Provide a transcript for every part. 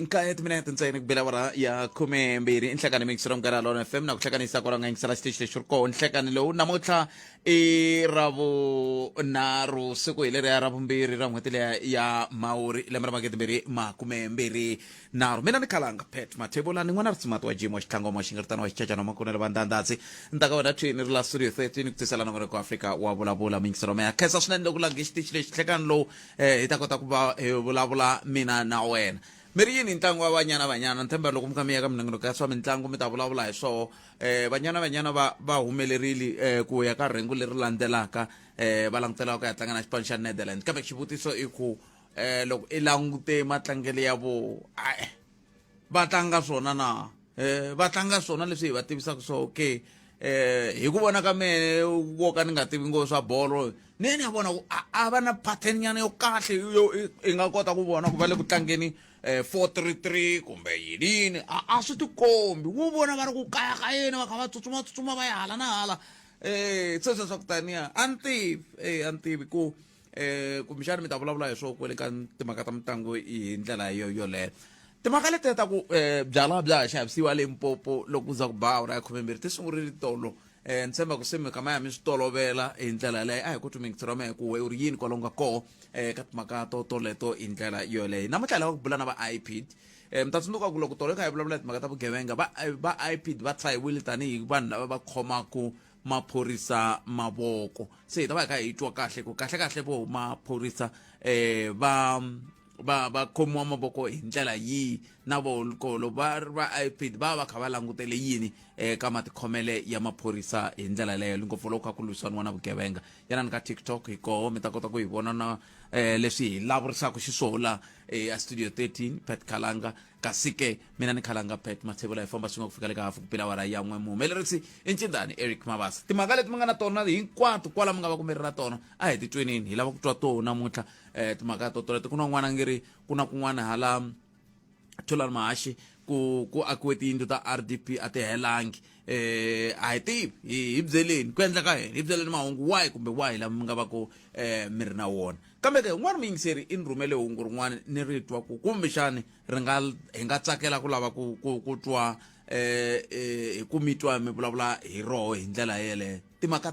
Nkaya timinete ntsena ku bela wara ya 12 inhlekani mingisiro ngala lona FM na ku hlekanisa kwala nga yingisela station xurko nhlekani lowu namuntlha ravo naro siku hileri ya ravumbirhi ra n'hweti leya ya Mhawuri lembe ra 2024 mina ni khalanga pet mathebula ni n'wana ritsumati wa jimo xitlangoma xingiritana wa xicacana makunele vandandadzi ntaka wena twini ri la studio 13 ku tisela nongore ku Afrika wa vulavula mingisiro meya khensa swinene loko langi xitichi lexi nhlekani lowu hi ta kota ku va hi vulavula mina na wena miri yini ntlangu wa banyana nthemba loko mi kha mi ya ka minongonoko ya swa mitlangu mi ta vulavula hi swoho banyana va humelerile ku ya ka rhengu leri landzelaka va langutelaka ku ya tlanga na xipano xa Netherlands kambe xivutiso i ku loko i langute matlangelo ya vo va tlanga swona na va tlanga swona leswi hi va tivisaka swo okay hi ku vona ka mehe wo ka ni nga tivi ngopfu swa bolo ni ya vona ku a va na pattern nyana yo kahle i nga kota ku vona ku va le ku tlangeni 4-3-3 kumbe yini a swi tikombi wu vona va ri ku kayakayeni va kha va tsutsuma va ya hala na hala sweswo swa ku taniya a ni tivi ku kumbexani mi ta vulavula hi swo kwele ka timhaka ta mitlangu hi ndlela yoleyo timhaka leti ta ku byala bya ha xavisiwa Limpopo loko ku za ku ba awara ya 12 ti sungurile tolo ni tshemba ku se mi kama ya mi swi tolovela hi ndlela yaleyo a hi ku tumingisiro mehe ku we u ri yini kwalonga koho ka timhaka toleto hi ndlela yoleyo namuntlha lava ku bula na va IPID mi ta tsundzuka ku loko tolo kha hi vulavula hi timhaka ta vugevenga va IPID va tsahiwile tanihi vanhu lava va khomaku maphorisa mavoko se hi ta va hi kha hi twa kahle ku kahle vo maphorisa va khomiwa mavoko hi ndlela yihi na volokolo va IPID va kha va langutele yini ka matikhomele ya maphorisa hi ndlela leyo ngopfu loko kha ku lwisaniwa na vugevenga yana ni ka TikTok hi koho mi ta kota ku hi vona na leswi hi lavurisaka xiswona a studio 13 Pet Khalanga kasi ke mina ni khalanga Pet Mathebula hi famba swin'we ku fika le ka hafu ku pila wara ya n'we muhumelerisi i Ncindani Eric Mabasa timhaka leti mi nga na tona hinkwato kwala mi nga va ku mi ri na tona a hi titwenini hi lava ku twa tona namuntlha timhaka toleto ku na n'wana ngiri ku na kun'wana hala Thulani Mahashi ku akiwe tiyindlu ta RDP a ti helangi a hi tivi hi byeleni ku endla ka hina hi byeleni mahungu wahi kumbe wahi lama mi nga va ku mi ri na wona kambe ke n'wana muyingiseri i ni rhumele hungu rin'wana ni ri twa ku kumbexani hi nga tsakela ku lava ku twa ku mi twa mi vulavula hi roho hi ndlela yeleyo timhaka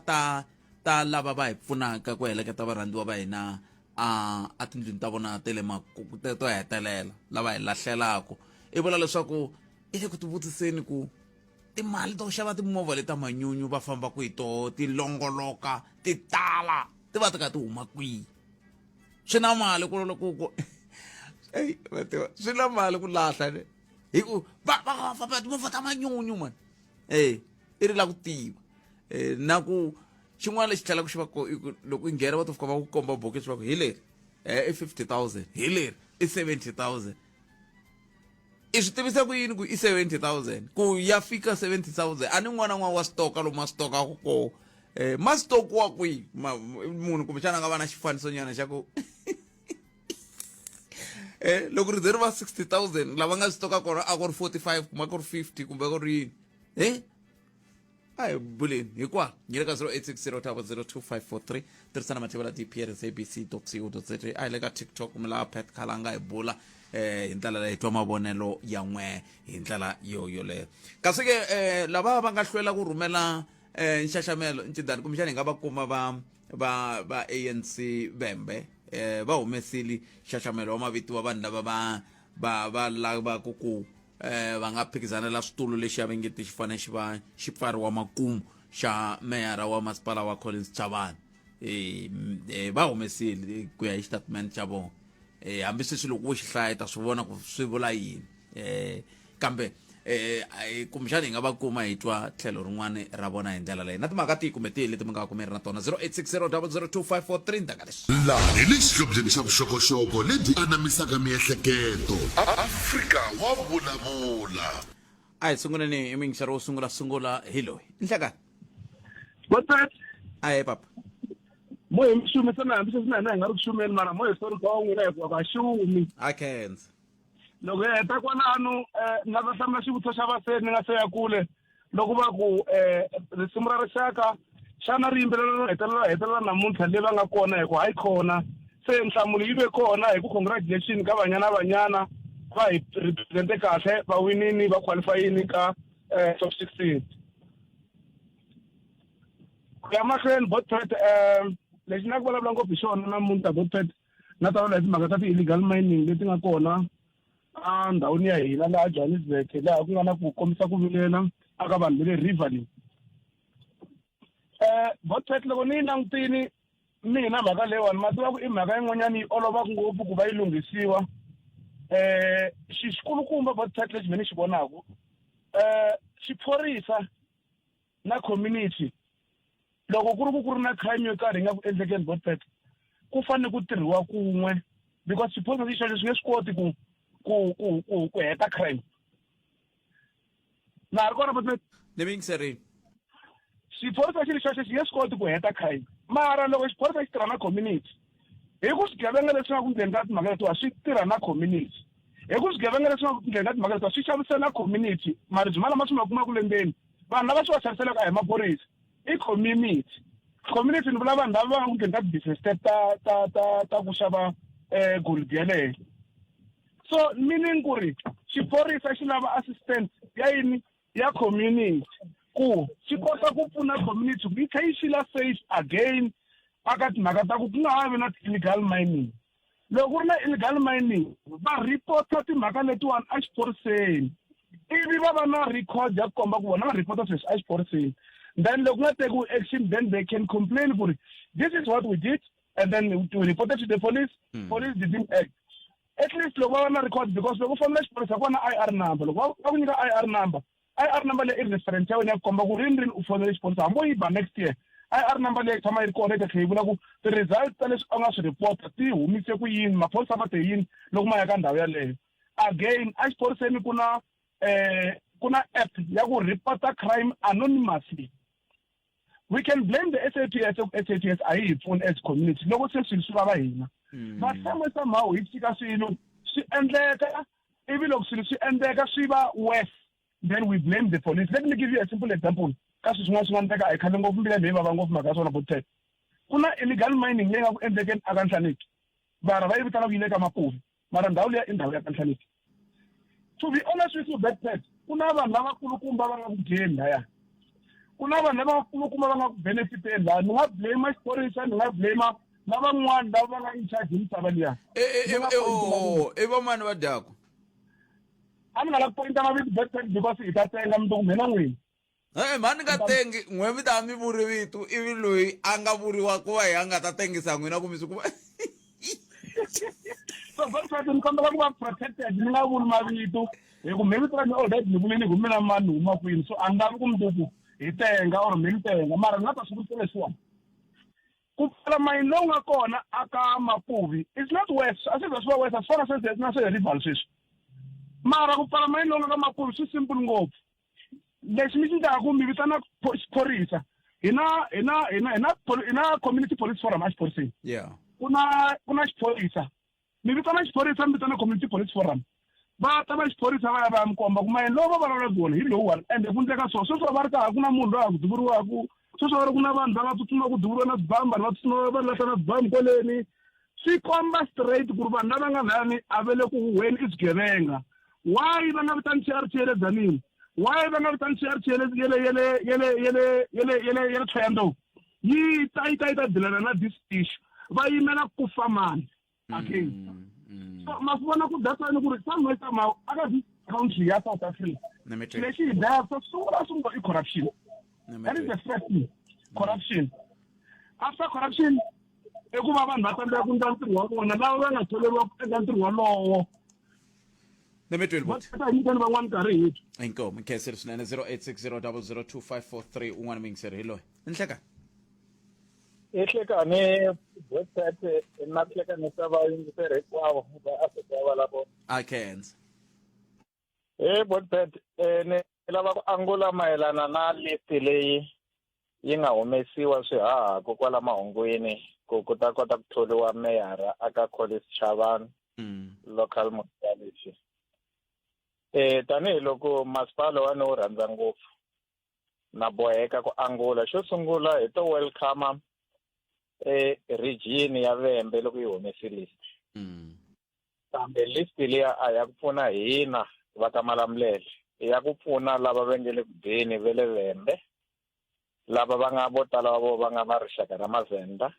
ta lava va hi pfunaka ku heleketa varhandziwa va hina a tindlwini ta vona te le to hetelela lava hi lahlelaka i vula leswaku i le ku tivutiseni ku timali to xava timovha leta manyunyu va famba ku hi toho ti longoloka ti tala ti va ti ka ti huma kwihi swi na mali swi na mali ku lahla hi ku va famba timovha ta manyunyu mani i ri la ku tiva na ku xin'wana lexi tlhelaka xi va ko loko i nghena va to fika va ku komba bokisi va ku hi leri i 50,000 hi leri i 70,000 i swi tivisa ku yini ku i 70,000 ku ya fika 70,000 a ni n'wana wa stoka lomu ma stokaka koho ma stokiwa kwihi munhu kumbexana a nga va na xifaniso nyana xa ku loko ri ze ri va 60,000 lava nga stoka kona a ku ri 45 kuma ku ri 50 kumbe ku ri yini Hi, bullying. Hikwa, nyeleka 0860002543. Tirisana Mathebula dprsabc.co.za. Ai lega TikTok mla Pet Khalanga ibula hi ndlela leyi twa mavonelo ya n'we hi ndlela yoleyo. Kasi ke lava va nga hlwela ku rhumela nxaxamelo Ncindani kumbexana hi nga va kuma va ANC Vhembe va humesile nxaxamelo wa mavito wa vanhu lava va lava ku va nga phikizanela switulu lexi ya vengeti xi fane xi va xipfariwa makumu xa meyara wa masipala wa Collins Chavani va humesile ku ya hi statement xa vona hambi sweswi loko wo xi hlaya ta swi vona ku swi vula yini kambe kumbexana hi nga va kuma hi twa tlhelo rin'wana ra vona hi ndlela leyi na timhaka tihi kumbe tihi leti mi nga kumeri na tona 0860002543 ndaka leswi laha hi le xihlobyeni xa vuxokoxoko lebyi anamisaka miehleketo Afrika wa vulavula a hi sunguleni i mingisero wo sungula hi loyi nhlekani Botat a papa mo hi mixumi sana hambi se sina hi nga ri ku shumeni mara mo hi sori ka n'wina hi ku va xumi a khensa loko hi heta kwalano nga ta hlamula xivutiso xa vaseni ni nga se ya kule loko va ku risimu ra rixaka xana ri yimbelela hetelela namuntlha leyi va nga kona hi ku hayi khona se nhlamulo yi ve kona hi ku congratulation ka banyana va hi represente kahle va winini va qualifyini ka top 16 ya mahlweni botpet lexi na ku vulavula ngopfu hi xona namuntlha botpet na ta vula hi timhaka ta ti-illegal mining leti nga kona a ndhawini ya hina laha Johannesburg laha ku nga na ku kombisa ku vilela aka vanhu va le river leyi botpet loko ni yi langutini mina mhaka leyiwani ma tiva ku i mhaka yin'wanyana yi olovaka ngopfu ku va yi lunghisiwa xikulukumba botpet lexi mina xi vonaku xiphorisa na community loko ku ri na crime yo karhi yi nga ku endlekeni botpet ku fanele ku tirhiwa kun'we because xiphorisa xi xoxo xi nge swi koti ku heta crime na ha ri kona botpet ni vayingiseri xiphorisa xi ri xoxo xi nge swi koti ku heta crime mara loko xiphorisa xi tirha na community hi ku swigevenga leswi nga ku ndleni ka timhaka letiwa swi tirha na community hi ku swigevenga leswi nga ku ndleni ka timhaka letiwa swi xavisela community maribye malama swi ma kumaku lembeni vanhu lava swi va xaviselaka hi maphorisa i community ni vula vanhu lava va nga ku ndleni ka ti-business ta ku xava gold yeleyo so meaning ku ri xiphorisa xi lava assistance ya yini ya community ku xi kota ku pfuna community ku yi tlhe yi xila safe again aka timhaka ta ku nga ha vi na illegal mining loko ku ri na illegal mining va report-a timhaka letiwani a xiphoriseni ivi va va na record ya ku komba ku vona va report-a sweswi a xiphoriseni then loko nga tekiwi action then they can complain ku ri this is what we did and then we reported to the police police didn't act at least loko va va na record because loko u fambela xiphorisa ku va na IR number loko va ku nyika IR number leyi i reference ya wena ya ku komba ku rini u fonele xiphorisa hambi yi ba next year IR number leyi tshama yi ri kona yi ta tlhela yi vula ku ti-result ta leswi a nga swi report ti humise ku yini maphorisa va te yini loko ma ya ka ndhawu yaleyo again a xiphoriseni ku na app ya ku report-a crime anonymously we can blame the SAPS a hi pfuni as community loko se swilo swi vava hina va hlamisa mhawu hi tshika swilo swi endleka ivi loko swilo swi endleka swi va worse then we blame the police. Let me give you a simple example ka swin'wana swin'wana teka a hi khale ngopfu mbila leyi vava ngopfu mhaka swona bothet ku na illegal mining leyi nga ku endlekeni aka Nhlaneki vanhu va yi vitana ku yi le ka Mapuvi mara ndhawu leyi i ndhawu ya ka Nhlaneki. To be honest with you bothet ku na vanhu lavakulukumba va nga ku dyeni laya ku na vanhu lavakulukumba va nga ku benefiteni laya ni nga blame xiphorisa ni nga blame na van'wana lava va nga in charge hi misava liya i va mani va dyaka a ni nga la pointa mavito bothet because hi ta tenga mundzuku mina n'wini mani nga tengi n'we mi ta mi vuri vitu ivi loyi a nga vuriwa ku va hi a nga ta tengisa n'wina kumbe ku va so bothet ni kombela ku va protected ni nga vuli mavito hi ku maybe tani already ni vulini ku mina mani ni huma kwini so a ni lavi ku mundzuku hi tenga or mi ni tenga mara ni nga ta swi vutisa leswiwani ku pfala mayini lowu nga kona aka Mapuvi it's not west a swi za swi va west as far as na swi rival sweswi mara ku pfala mayini lowu nga ka Mapuvi swi simple ngopfu lexi mi xindaka ku mi vitana xiphorisa hi na community police forum a xiphoriseni ku na xiphorisa mi vitana xiphorisa mi vitana community police forum va ta va xiphorisa va ya va ya mi komba ku mayini lowu va vulavulaka wona hi lowuwani ende ku ndleka sweswo va ri karhi ku na munhu loyi a ku duvuriwaku sweswo va ri ku na vanhu va nga tsutsuma ku duvuriwa na swibamu vanhu va tsutsuma va lahla na swibamu kweleni swi komba straight ku ri vanhu lava nga lani a vele ku weni i swigevenga why va nga vitani CRT le Dzanini why va nga vitani CRT yele Thohoyandou yi ta dilana na this issue va yimela ku fa mani again so ma vona ku data ni ku ri somewhere somehow aka this country ya South Africa lexi hi daya so sungula i corruption that is the first thing corruption after corruption i ku va vanhu va tsandzeka ku endla ntirho wa vona lava va nga tholeriwa ku endla ntirho walowo van'wana nkarhi hi inkomo nkhensi swinene 0860002543 un'wana vayingiseri hi loyi nihleka ehlekani bothet na hlekani ta vayingiseri hinkwavo va Afrika Wa Vulavula I can't bothet ni lava ku angula mayelana na list leyi yi nga humesiwa swihahaku kwala mahungwini ku ta kota ku tholiwa meyara aka College Chavani local municipality tanihiloko masipala wa ni wu rhandza ngopfu na boheka ku angula xo sungula hi to welcome region ya Vhembe loko yi humese list kambe list leya a ya ku pfuna hina va ka Malamulele ya ku pfuna lava va nge le ku deni ve le Vhembe lava va nga vo tala va nga va rixaka ra Mavenda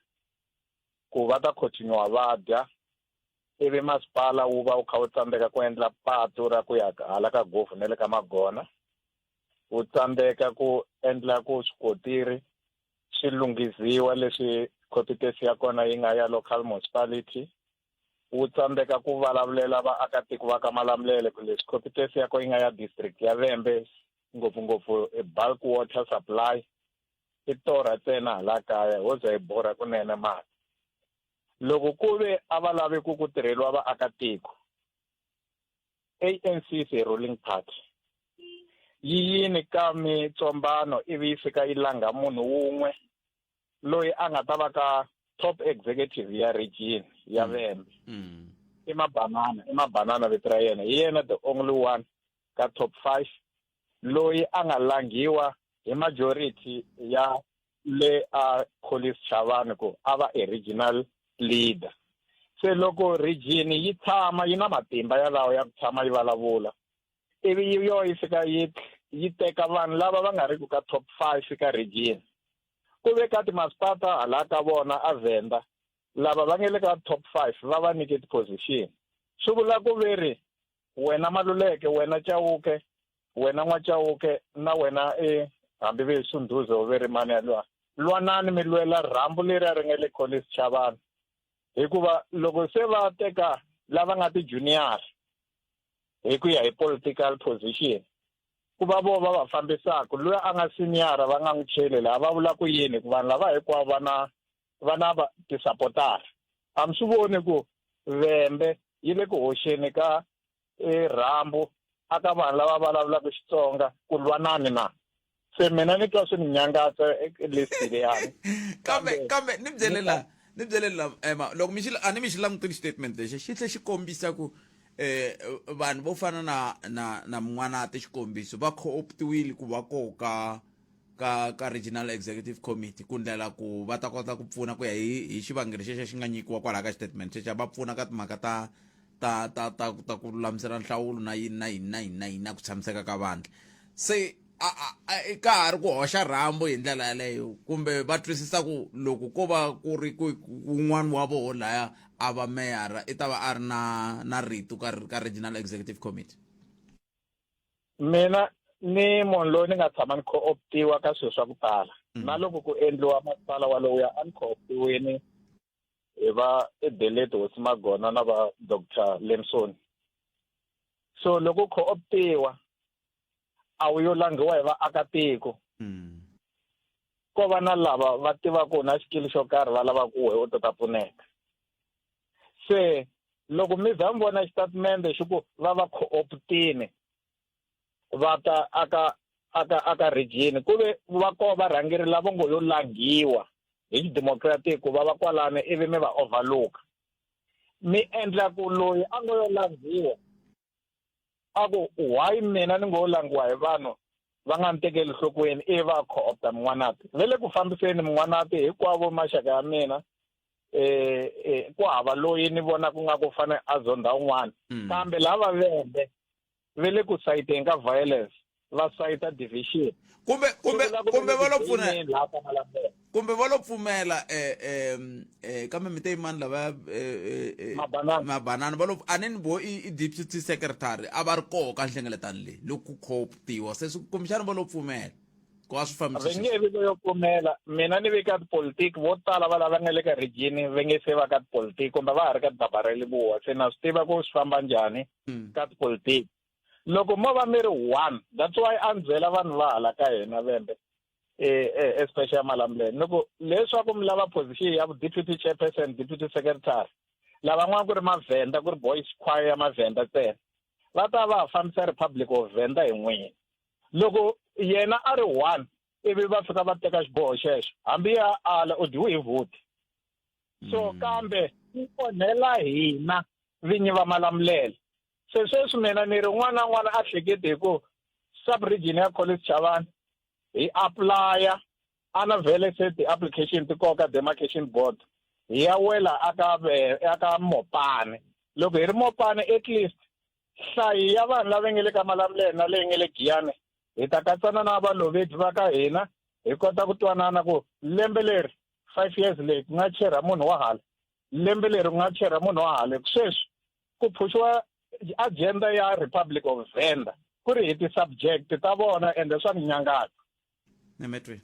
ku va ta continue va dya ivi masipala wu va wu kha wu tsandzeka ku endla patu ra ku ya hala ka Gofu na le ka Magona wu tsandzeka ku endla ku swikotiri swi lunghisiwa leswi competence ya kona yi nga ya local municipality wu tsandzeka ku vulavulela vaakatiko va ka Malamulele ku leswi competence ya kona yi nga ya district ya Vhembe ngopfungopfu bulk water supply i torha ntsena hala kaya ho za hi borha kunene mali loko ku ve a va lavi ku tirheliwa vaakatiko ANC is a ruling party yi yini ka mitsombano ivi yi fika yi langa munhu wun'we loyi a nga ta va ka top executive ya region ya Vhembe i Mabanana vito ra yena hi yena the only one ka top 5 loyi a nga langiwa hi majority ya le Collins Chavani ku ava a regional leader se loko region yi tshama yi na matimba ya lawa ya ku tshama yi vulavula ivi yi fika yi teka vanhu lava va nga ri ku ka top 5 ka region ku ve ka timasipala hala ka vona a Venda lava va nge le ka top 5 va va nyike position swi vula ku veri wena Maluleke wena Chauke wena N'wachauke na wena hambi ve Sunduzo veri mani yalwa lwanani mi lwela rhambu leri ri nge le Collins Chavani hikuva loko se va teka lava nga ti junior hi ku ya hi political position ku va va fambisaka loyi a nga senior va nga n'wi cheli laha va vula ku yini ku vanhu lava hinkwavo va na ti-supportara a mi swi voni ku Vhembe yi le ku hoxeni ka rhambu aka vanhu lava vulavulaka Xitsonga ku lwanani na se mina ni twa swi ni nyangatsa list leyani kambe ni byelela loko a ni mi xi langutile statement lexi xi tlhe xi kombisa ku vanhu vo fana na N'wanati xikombiso va co-optiwile ku va koho ka regional executive committee ku ndlela ku va ta kota ku pfuna ku ya hi xivangelo xexo xi nga nyikiwa kwalaha ka statement xexo va pfuna ka timhaka ta ku lulamisela nhlawulo na yini ku tshamiseka ka vanhu se ka ha ri ku hoxa rhambu hi ndlela yaleyo kumbe va twisisa ku loko ko va ku ri un'wana wa vona laya a va meyara i ta va a ri na rito ka regional executive committee mina ni munhu loyi ni nga tshama ni co-optiwa ka swilo swa ku tala na loko ku endliwa masipala walowuya a ni co-optiwini hi va Delete Hosi Magona na va Dr. Lemson so loko co-optiwa a wu yo langiwa hi vaakatiko ko va na lava va tivaka na xikili xo karhi va lava ku u ta pfuneka se loko mi za mi vona xitatimende xi ku va co-optini va ta aka region ku ve va ko varhangeri lava ngo yo langiwa hi democratic ku va kwalane ivi mi va overlook mi endla ku loyi a ngo yo langiwa ako why mina ni ngo langiwa hi vanhu va nga ntekeli nhlokweni va co-opta N'wanati vele ku fambiseni N'wanati hinkwavo maxaka ya mina ku hava loyi ni vona ku nga ku fane a zonda un'wana kambe lava Vhembe vele ku sayiteni ka violence va sayita division kumbe va lo pfumela kambe mi te mani lava Mabanana va lo aneni vo i deputy secretary a va ri koho ka nhlengeletano leyi loko ku co-optiwa se kumbexana va lo pfumela ku va swi fambisa nge vi yo pfumela mina ni ve ka tipolitiki vo tala va lava nga le ka region va nge se va ka tipolitiki kumbe va ha ri ka tidabareli vuwa se na swi tiva ku swi famba njhani ka tipolitiki loko mo va mi ri one that's why a ni byela vanhu va hala ka hina Vhembe especially Malamulele loko leswaku mi lava position ya deputy chairperson deputy secretary lava n'wana ku ri Mavenda ku ri boys choir ya Mavenda ntsena va ta va fambisa Republic of Venda hi n'wini loko yena a ri one ivi va fika va teka xiboho xexo hambi ya ala u dyiwe hi vote so kambe u onhela hina vinyi va Malamulele se sweswi mina ni ri n'wana na n'wana a hlekete hi ku sub region ya College Chavani hi applya ana vele se ti-application ti koka demarcation board hi ya wela aka Mopane. Loko hi ri Mopane at least hlayi ya vanhu lava nge le ka Malamulele na leyi nge le Giyani hi ta katsana na valovedi va ka hina hi kota ku twanana ku lembe leri 5 years leyi ku nga chera munhu wa hala, lembe leri ku nga chera munhu wa hala. Sweswi ku phushiwa agenda ya Republic of Venda ku ri hi ti-subject ta vona ende swa ni nyangata. Nemetwe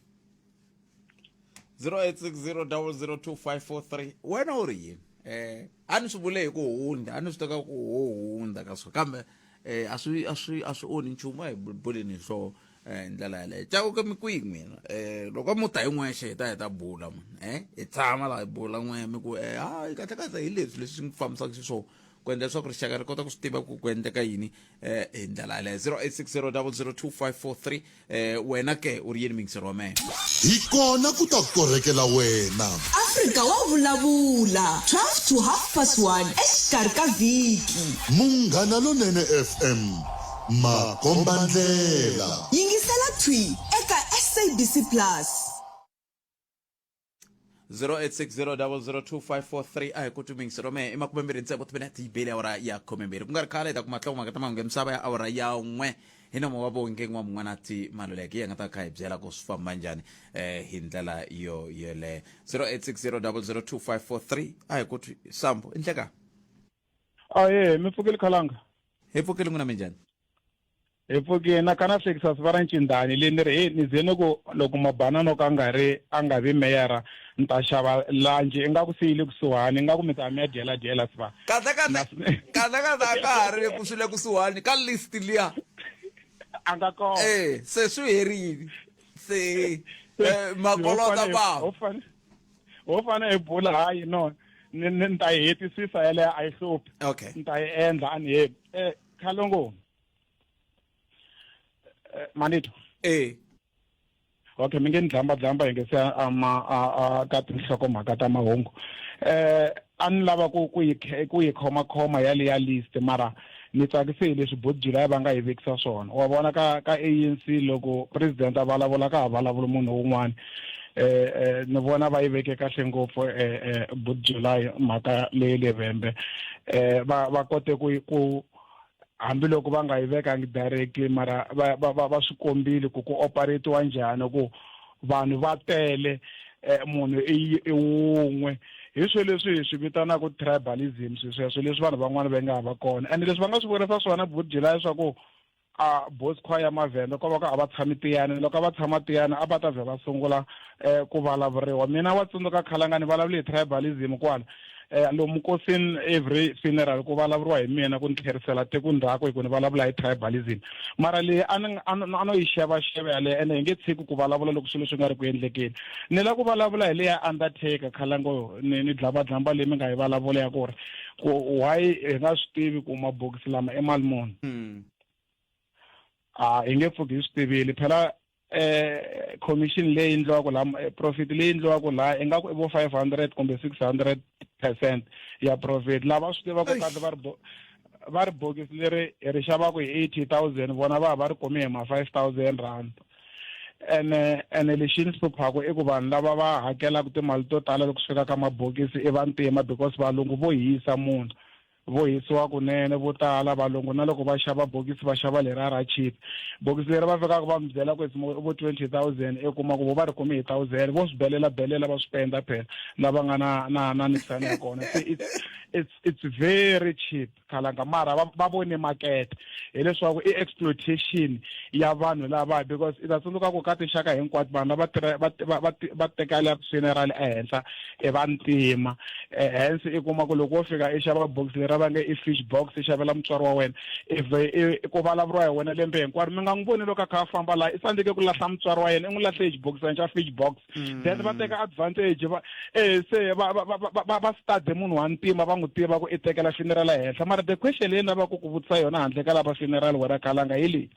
0860002543 wena u ri yini? A ni swi vule hi ku hunda, a ni swi teka ku hunda ka swo kambe a swi onhi nchumu hi buleni hi swona ndlela yaleyo. Cakuka mi kwihi n'wina? Loko mi ta hi n'wexe hi ta bula munhu hi tshama laha hi bula n'we mi ku hi kahlekahle hi leswi swi fambisaka xiswona ku endla leswaku rixaka ri kota ku swi tiva ku endleka yini hi ndlela yaleyo. 0860002543 wena ke u ri yini mingiseri wa mehe? hi kona ku ta korrekela wena. Afrika Wa Vulavula 12 to 1:30 exikarhi ka vhiki. Munghana Lonene FM makombandlela. Yingisela thwi eka SABC Plus. 0860002543 a hi ku tumingisero mehe i 23 ti bele awara ya 12 ku nga ri khale ta ku matlaku makata mahungu misava ya awara ya 1 hi nomo wa vonge n'wa mun'wana ti maluleke hi nga ta kha hi byela ku swi famba njhani hi ndlela yo yeleyo. 0860002543 a hi ku Sambo i ndleka mi pfukile khalanga hi pfukile n'wina minjhani? hi pfukile na kana Texas va ra ncindani leyi ni ri ni zeni ku loko Mabanana ka a nga vi meyara ni ta xava lanji i nga ku siyile kusuhani i nga ku mi ta mi ya dyela siva kahle a ka ha ri ku swi le kusuhani ka list liya a nga kona se swi herile se makolota ba ho fane hi bula hayi no ni ta yi hetisisa yaleyo a yi hluphi. Okay, ni ta yi endla a ni hepi Khalongo manito okay mi nge ni dlamba hi nge se ka tinhlokomhaka ta mahungu. A ni lava ku yi khoma ya list mara ni tsakise hi leswi Botjila va nga yi vekisa swona. Wa vona ka ANC loko president a vulavula ka ha vulavula munhu wun'wana ni vona va yi veke kahle ngopfu Botjila mhaka leyi Levembe va kote ku hambiloko va nga yi vekangi directly mara va swi kombile ku operatiwa njhani ku vanhu va tele munhu i wun'we hi swilo leswi hi swi vitanaka tribalism. Sweswo leswi vanhu van'wana va nga hava kona ende leswi va nga swi vurisa swona Botjila leswaku Bosco ya Mavenda ko va ka a va tshami tiyani loko va tshama tiyani a va ta vhe va sungula ku vulavuriwa. Mina wa tsundzuka Khalanga ni vulavule hi tribalism kwala lomu nkosini every funeral ku vulavuriwa hi mina ku ni tlherisela tiko ndzhaku hi ku ni vulavula hi tribalism mara leyi a no yi xevaxeva yaleyo ende hi nge tshiki ku vulavula loko swilo swi nga ri ku endlekeni. Ni la ku vulavula hi leya Undertaker Khalango ni dlambadlamba leyi mi nga yi vulavula ya ku ri ku why hi nga swi tivi ku mabokisi lama i mali muni. Hi nge pfuki hi swi tivile phela commission leyi endliwaka laha profit leyi endliwaka laha ingaku i vo 500 kumbe 600% ya profit lava swi tivaka kahle va ri bokisi leri ri xavaka hi 80,000 vona va ri kumi hi ma 5,000 rand. ene lexi ni hluphaka i ku vanhu lava va hakelaka timali to tala loko swi fika ka mabokisi i vantima because valungu vo hisa munhu vo hisiwa kunene vo tala valungu na loko va xava bokisi va xava lera ra cheap bokisi leri va fikaka va mi byela ku vo 20,000 i kuma ku vo va ri kumi hi 1,000 vo swi belela va swi penda phela lava nga na nisani ya kona. It's very cheap Khalanga mara va vone market hileswaku i exploitation ya vanhu lava because i ta tsundzuka ku ka tinxaka hinkwato vanhu va tekela funeral ehenhla i vantima hence i kuma ku loko wo fika i xava box lera va nge i fish box i xavela mutswari wa wena i ku vulavuriwa hi wena lembe hinkwaro mi nga n'wi voni loko a kha a famba laha i faneleke ku lahla mutswari wa yena i n'wi lahle hi box xa fish box then va teka advantage se va stade munhu wa ntima va n'wi tiva ku i tekela funeral ehenhla mara the question leyi lavaka ku vutisa yona handle ka lava funeral wena Khalanga hi leyi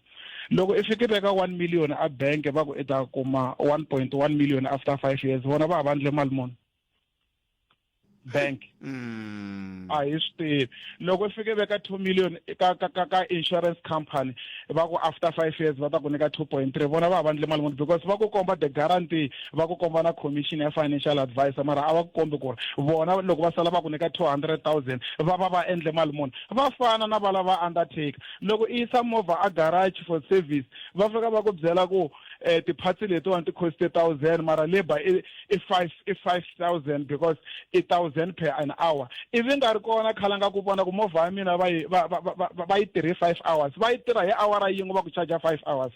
loko i fikile ka 1 million a bank va ku i ta kuma 1.1 million after 5 years vona va ha vandle mali muni bank a hi swi tivi loko i fike veka 2 million ka insurance company va ku after 5 years va ta ku nyika 2.3 vona va vandle mali muni because va ku komba the guarantee va ku komba na commission ya financial advisor mara a va ku kombi ku ri vona loko va sala va ku nyika 200,000 va endle mali muni va fana na vala va undertaker loko i yisa movha a garage for service va fika va ku byela ku ti-parts letiwani ti coste 1,000 mara labor i 5,000 because i 1,000 per an hour ivi nga ri kona khala nga ku vona ku movha ya mina va yi tirhi 5 hours va yi tirha hi awara yin'we va ku charger 5 hours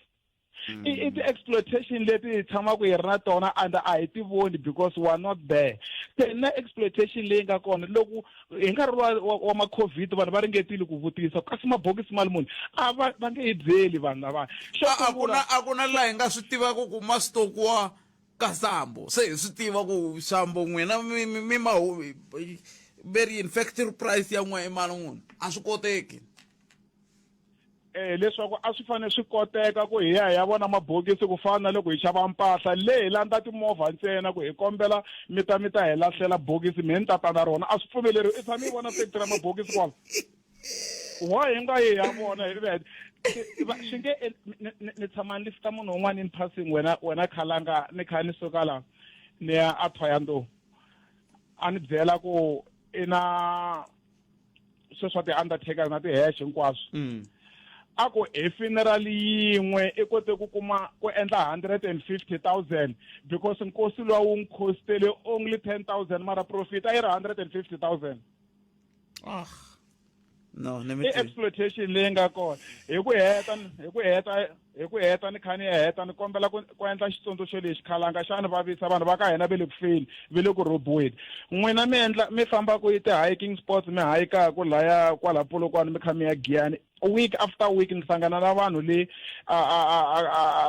i ti-exploitation leti hi tshamaka hi ri na tona and a hi ti voni because we are not there se na exploitation leyi nga kona loko hi nkarhi wa ma-covid vanhu va ringetile ku vutisa kasi mabokisi mali muni a va nge hi byeli vanhu lavaya a ku na laha hi nga swi tivaka ku ma stokiwa ka sambo se hi swi tiva ku sambo n'wina mi very infactory price ya n'we i mali muni a swi koteki leswaku a swi fanele swi koteka ku hi ya vona mabokisi ku fana na loko hi xava mpahla leyi hi landza timovha ntsena ku hi kombela mi ta hi lahlela bokisi mi ni tata na rona a swi pfumeleri i tshame hi vona factory ya mabokisi kwala wa hi nga yi ya vona swi nge ni tshama ni lifta munhu un'wana in passing wena khalanga ni kha ni suka la ni ya a Thohoyandou a ni byela ku i na sweswa ti-undertaker na ti-hash hinkwaswo ako hi funeral yin'we i kote ku kuma ku endla 150,000 because nkosi lowa wu n'wi costele only 10,000 mara profit a yi ri 150,000 no i exploitation leyi nga kona hi ku heta ni kha ni heta ni kombela ku endla xitsundzuxo lexi khalanga xana vavisa vanhu va ka hina ve le ku feni ve le ku robiweni n'wina mi famba ku yi ti-hiking sports mi hayika ku laya kwala Polokwane mi kha mi ya Giyani week after week ni hlangana na vanhu le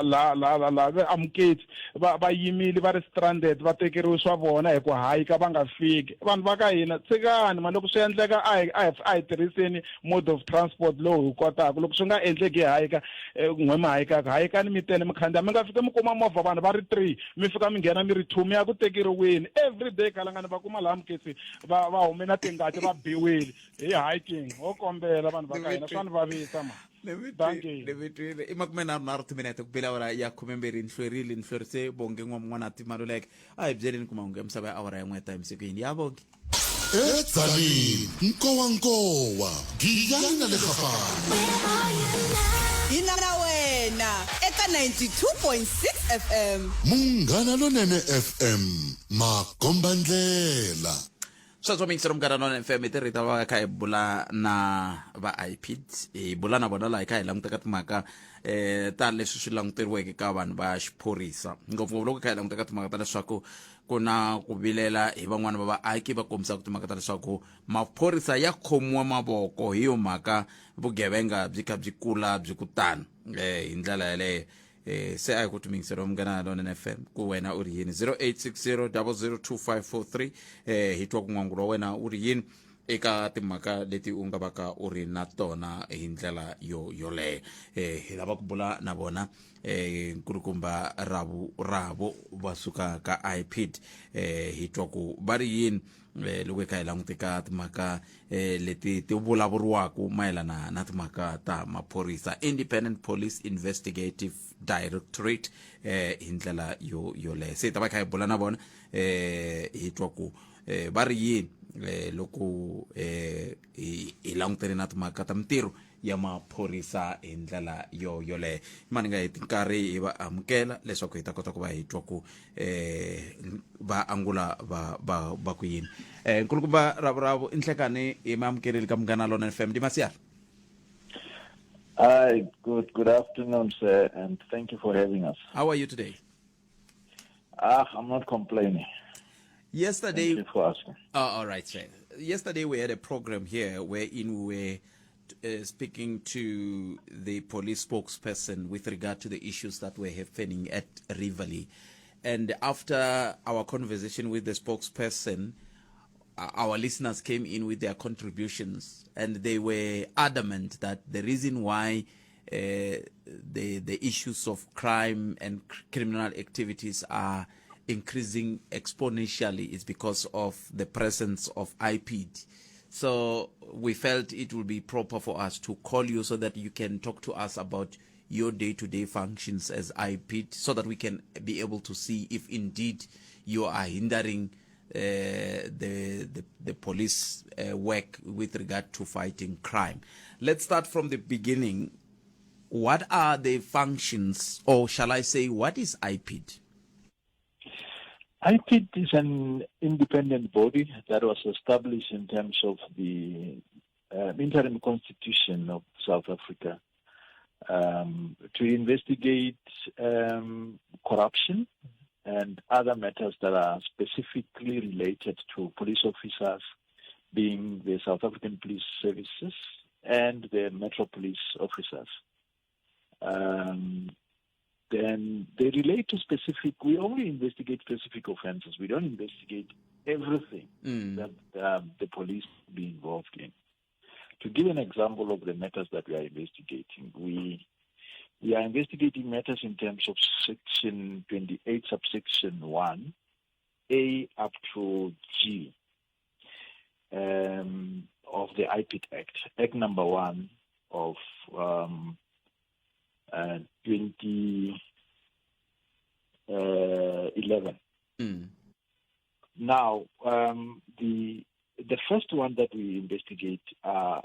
la ve amuketi va yimile va ri stranded va tekeriwe swa vona hi ku hayika va nga fiki vanhu va ka hina tshikani mani loko swi endleka a hi tirhiseni mode of transport lowu hi kotaka loko swi nga endleki hi hayika n'we mi hayikani mi tele mi khandziya mi nga fika mi kuma movha vanhu va ri 3 mi fika mi nghena mi ri 2 mi ya ku tekeriweni every day khalangani va kuma laha muketsi va hume na tingati va biwile hi hiking ho kombela vanhu va ka hina swa ni vavisa ma levitwile i makume nharhu timinete ku bila awara ya 12 ni hlwerile ni hlwerise bonge n'wanati maluleke a hi byeleni ku mahungu ya misava ya awara ya n'we ta emisikwini ya bonge edzalini nkowankowa giyani na le Gapane hina na wena eka 92.6 FM Munghana Lonene FM makombandlela sweswo mingisero Munghana Lonene FM hi tirhita va kha hi bula na va IPID hi bula na vona laha hi kha hi languteka timhaka ta leswi swi languteriweke ka vanhu va xiphorisa ngopfungopfu loko kha hi languteka timhaka ta leswaku ku na ku vilela hi van'wana va vaaki va kombisaka timhaka ta leswaku maphorisa ya khomiwa mavoko hi yo mhaka vugevenga byi kha byi kula byi kutani hi ndlela yaleyo se a hi ku timingiseriwa Munghana Lonene FM ku wena u ri yini 0860 002543 hi twa ku n'wangulo wa wena u ri yini eka timhaka leti u nga vaka u ri na tona hi ndlela yoleyo hi lava ku bula na vona nkulukumba ravo va suka ka IPID hi twa ku va ri yini loko hi kha hi languteka timhaka leti ti vulavuriwaku mayelana na timhaka ta maphorisa Independent Police Investigative Directorate hi ndlela yoleyo se hi ta va kha hi bula na vona hi twa ku va ri yini loko hi langutene na timhaka ta mintirho ya maphorisa hi ndlela yoleyo mani nga heti nkarhi hi va amukela leswaku hi ta kota ku va hi twa ku va angula va ku yini nkulukumba ravo i nhlekani hi maamukeleli ka Munghana Lonene FM di masiyara. Hi, good afternoon, sir, and thank you for having us. How are you today? I'm not complaining. Yesterday, Thank you for asking. All right, sir. Yesterday we had a program here wherein we were speaking to the police spokesperson with regard to the issues that were happening at Rivali. And after our conversation with the spokesperson, our listeners came in with their contributions, and they were adamant that the reason why the issues of crime and criminal activities are increasing exponentially is because of the presence of IPID. So we felt it would be proper for us to call you so that you can talk to us about your day-to-day functions as IPID, so that we can be able to see if indeed you are hindering the police work with regard to fighting crime. Let's start from the beginning. What are the functions, or shall I say, what is IPID? IPID is an independent body that was established in terms of the interim constitution of South Africa to investigate corruption and other matters that are specifically related to police officers, being the South African Police Services and the Metro Police officers. Then they relate to specific, we only investigate specific offenses. We don't investigate everything that the police be involved in. To give an example of the matters that we are investigating, we are investigating matters in terms of Section 28, subsection 1, A up to G of the IPID Act, Act number 1 of 2011. Now, the first one that we investigate are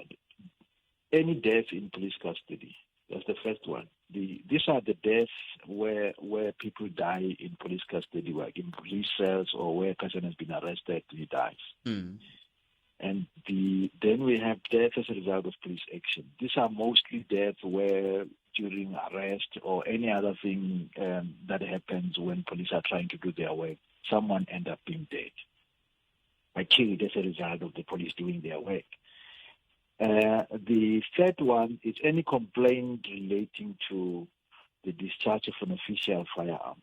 any death in police custody. That's the first one. These are the deaths where people die in police custody, like in police cells, or where a person has been arrested, he dies. And then we have death as a result of police action. These are mostly deaths where during arrest or any other thing that happens when police are trying to do their work, someone ends up being dead, killed as a result of the police doing their work. The third one is any complaint relating to the discharge of an official firearm.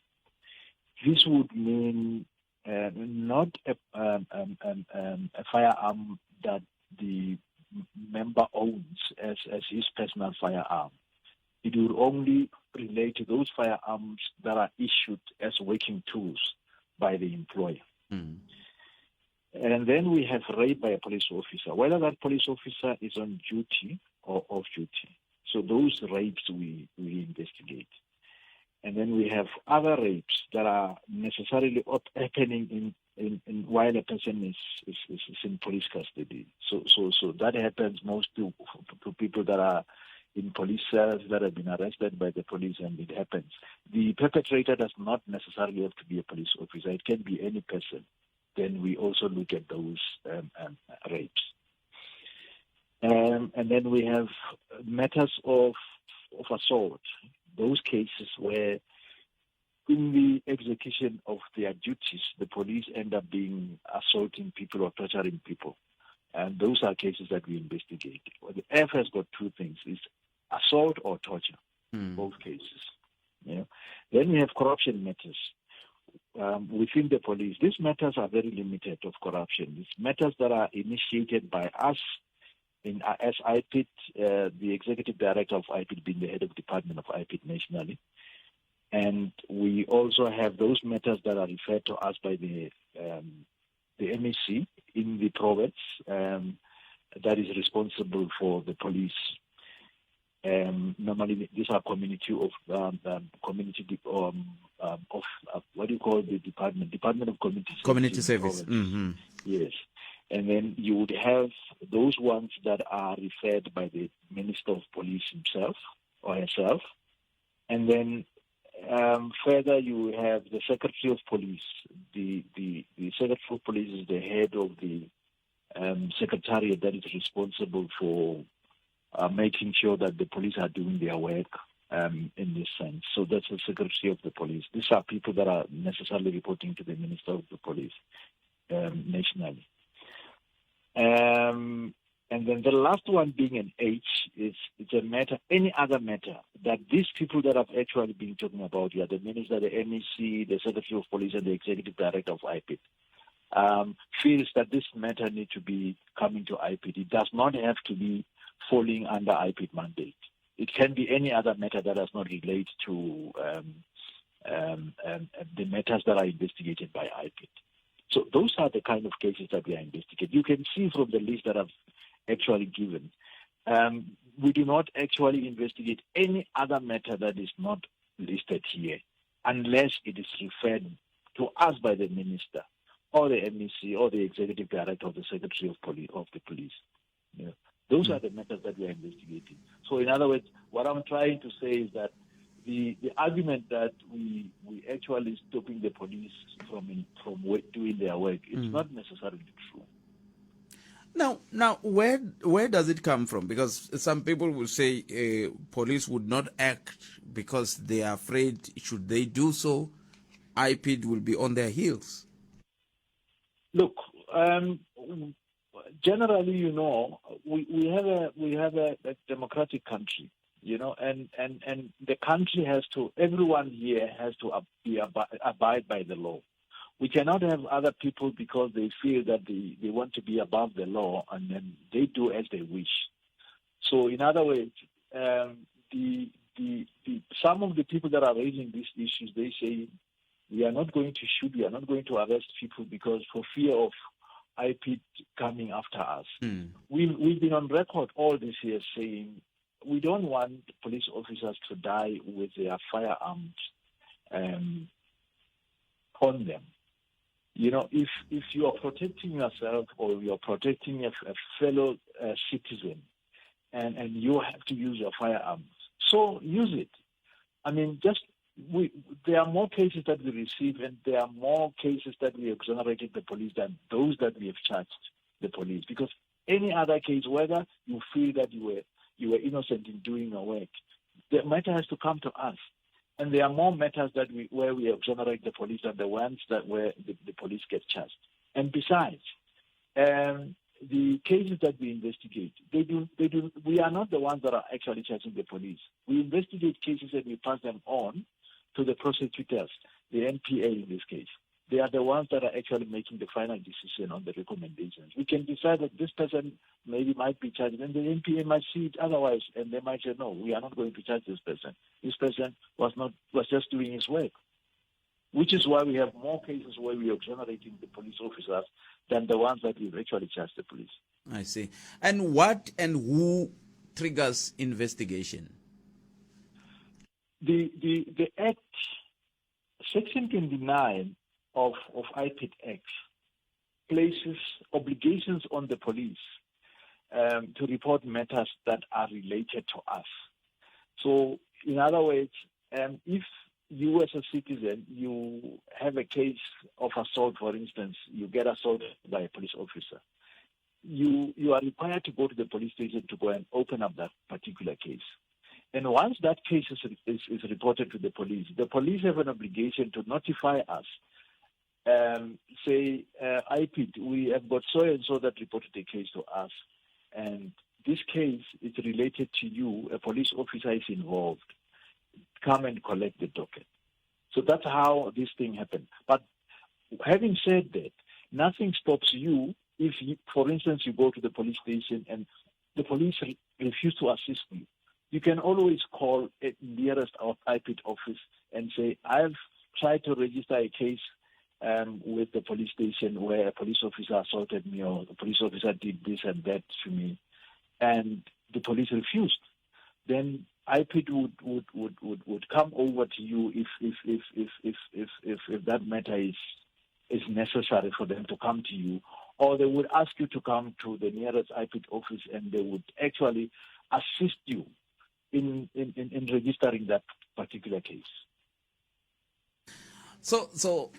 This would mean not a firearm that the member owns as his personal firearm. It would only relate to those firearms that are issued as working tools by the employer. And then we have rape by a police officer, whether that police officer is on duty or off duty. So those rapes we investigate. And then we have other rapes that are necessarily happening in while a person is in police custody. So that happens most to people that are in police cells that have been arrested by the police, and it happens. The perpetrator does not necessarily have to be a police officer. It can be any person. Then we also look at those rapes. And then we have matters of assault, those cases where in the execution of their duties, the police end up being assaulting people or torturing people. And those are cases that we investigate. Well, the F has got two things. It's assault or torture, both cases. Then we have corruption matters within the police. These matters are very limited of corruption. These matters that are initiated by us as IPID, the executive director of IPID being the head of department of IPID nationally. And we also have those matters that are referred to us by the MEC in the province that is responsible for the police. Normally, these are community of what do you call the department? Department of Community Service. Yes. And then you would have those ones that are referred by the Minister of Police himself or herself. And then further, you have the Secretary of Police. The Secretary of Police is the head of the secretariat that is responsible for making sure that the police are doing their work in this sense. So that's the Secretary of the Police. These are people that are necessarily reporting to the Minister of the Police nationally. And then the last one being an H is it's a matter, any other matter that these people that I've actually been talking about here, the Minister, the MEC, the Secretary of Police, and the Executive Director of IPID, feels that this matter needs to be coming to IPID. It does not have to be falling under IPID mandate. It can be any other matter that does not relate to the matters that are investigated by IPID. So those are the kind of cases that we are investigating. You can see from the list that I've actually given, we do not actually investigate any other matter that is not listed here, unless it is referred to us by the minister or the MEC or the executive director or the secretary of the police. You know, those are the matters that we are investigating. So in other words, what I'm trying to say is that the argument that we actually stopping the police from doing their work, it's not necessarily true. Now, where does it come from? Because some people will say police would not act because they are afraid. Should they do so, IPID will be on their heels. Look, generally, you know, we have a democratic country, you know, and the country has to, everyone here has to abide by the law. We cannot have other people because they feel that they want to be above the law and then they do as they wish. So in other words, some of the people that are raising these issues, they say, we are not going to shoot, we are not going to arrest people because for fear of IPID coming after us. We've been on record all these years saying we don't want police officers to die with their firearms on them. You know, if you are protecting yourself or you are protecting a fellow citizen and you have to use your firearms, so use it. I mean, there are more cases that we receive and there are more cases that we exonerated the police than those that we have charged the police. Because any other case, whether you feel that you were innocent in doing your work, the matter has to come to us. And there are more matters where we exonerate the police than the ones where the police get charged. And besides, the cases that we investigate, we are not the ones that are actually charging the police. We investigate cases and we pass them on to the prosecutors, the NPA in this case. They are the ones that are actually making the final decision on the recommendations. We can decide that this person maybe might be charged, and the NPA might see it otherwise, and they might say, no, we are not going to charge this person. This person was just doing his work. Which is why we have more cases where we are exonerating the police officers than the ones that we've actually charged the police. I see. And what and who triggers investigation? The Act, Section 29 of IPID Act, places obligations on the police to report matters that are related to us. So, in other words, if you as a citizen, you have a case of assault, for instance, you get assaulted by a police officer, you are required to go to the police station to go and open up that particular case. And once that case is reported to the police have an obligation to notify us. Say, IPID, we have got so and so that reported a case to us, and this case is related to you, a police officer is involved. Come and collect the docket. So that's how this thing happened. But having said that, nothing stops you if, for instance, you go to the police station and the police refuse to assist you. You can always call the nearest IPID office and say, I've tried to register a case with the police station where a police officer assaulted me or the police officer did this and that to me, and the police refused. Then IPID would come over to you if that matter is necessary for them to come to you, or they would ask you to come to the nearest IPID office and they would actually assist you in registering that particular case. So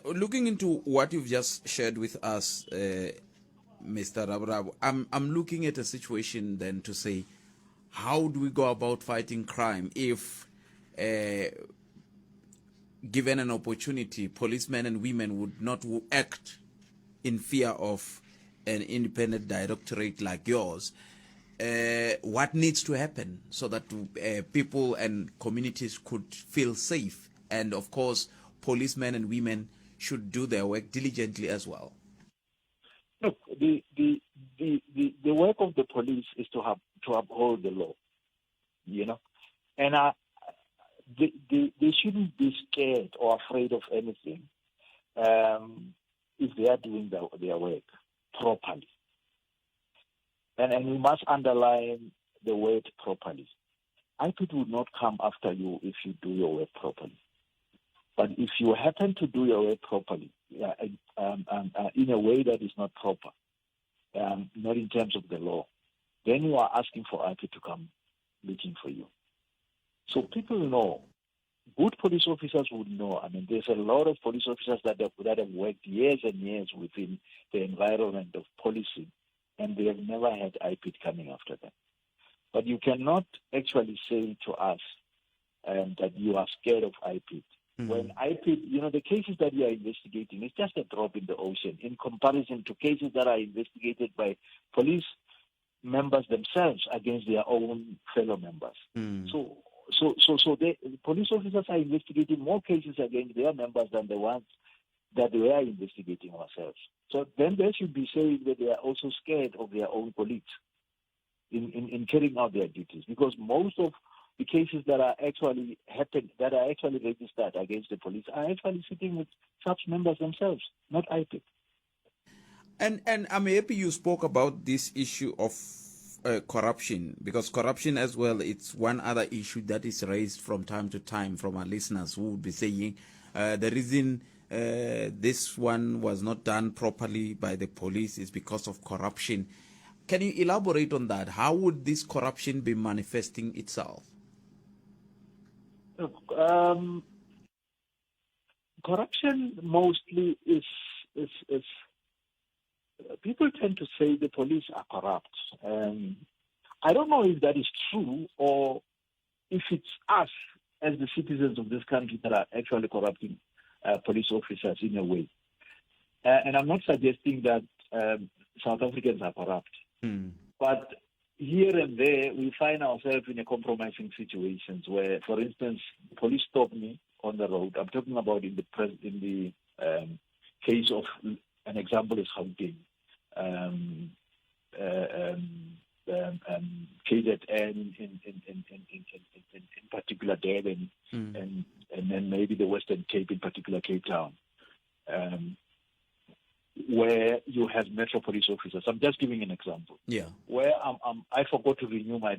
looking into what you've just shared with us, Mr. Rabrabu, I'm looking at a situation then to say, how do we go about fighting crime if, given an opportunity, policemen and women would not act in fear of an independent directorate like yours? What needs to happen so that people and communities could feel safe? And of course, policemen and women should do their work diligently as well. Look, the work of the police is to uphold the law, you know, and they shouldn't be scared or afraid of anything if they are doing their work properly. And we must underline the word properly. IPID would not come after you if you do your work properly. But if you happen to do your work properly, in a way that is not proper, not in terms of the law, then you are asking for IPID to come looking for you. So people know, good police officers would know. I mean, there's a lot of police officers that have worked years and years within the environment of policing, and they have never had IPID coming after them. But you cannot actually say to us that you are scared of IPID. When IPID, the cases that we are investigating, it's just a drop in the ocean in comparison to cases that are investigated by police members themselves against their own fellow members. So the police officers are investigating more cases against their members than the ones that we are investigating ourselves. So then they should be saying that they are also scared of their own colleagues in carrying out their duties, because most of the cases that are actually registered against the police are actually sitting with such members themselves, not IPID. And I'm happy you spoke about this issue of corruption, because corruption as well, it's one other issue that is raised from time to time from our listeners who would be saying the reason this one was not done properly by the police is because of corruption. Can you elaborate on that? How would this corruption be manifesting itself? Look, corruption mostly is people tend to say the police are corrupt. I don't know if that is true or if it's us as the citizens of this country that are actually corrupting police officers in a way. And I'm not suggesting that South Africans are corrupt. But here and there, we find ourselves in a compromising situations where, for instance, police stop me on the road. I'm talking about in the case of an example is Gauteng, KZN in particular Durban, and then maybe the Western Cape, in particular Cape Town, where you have Metro Police officers. I'm just giving an example. Yeah. Where I forgot to renew my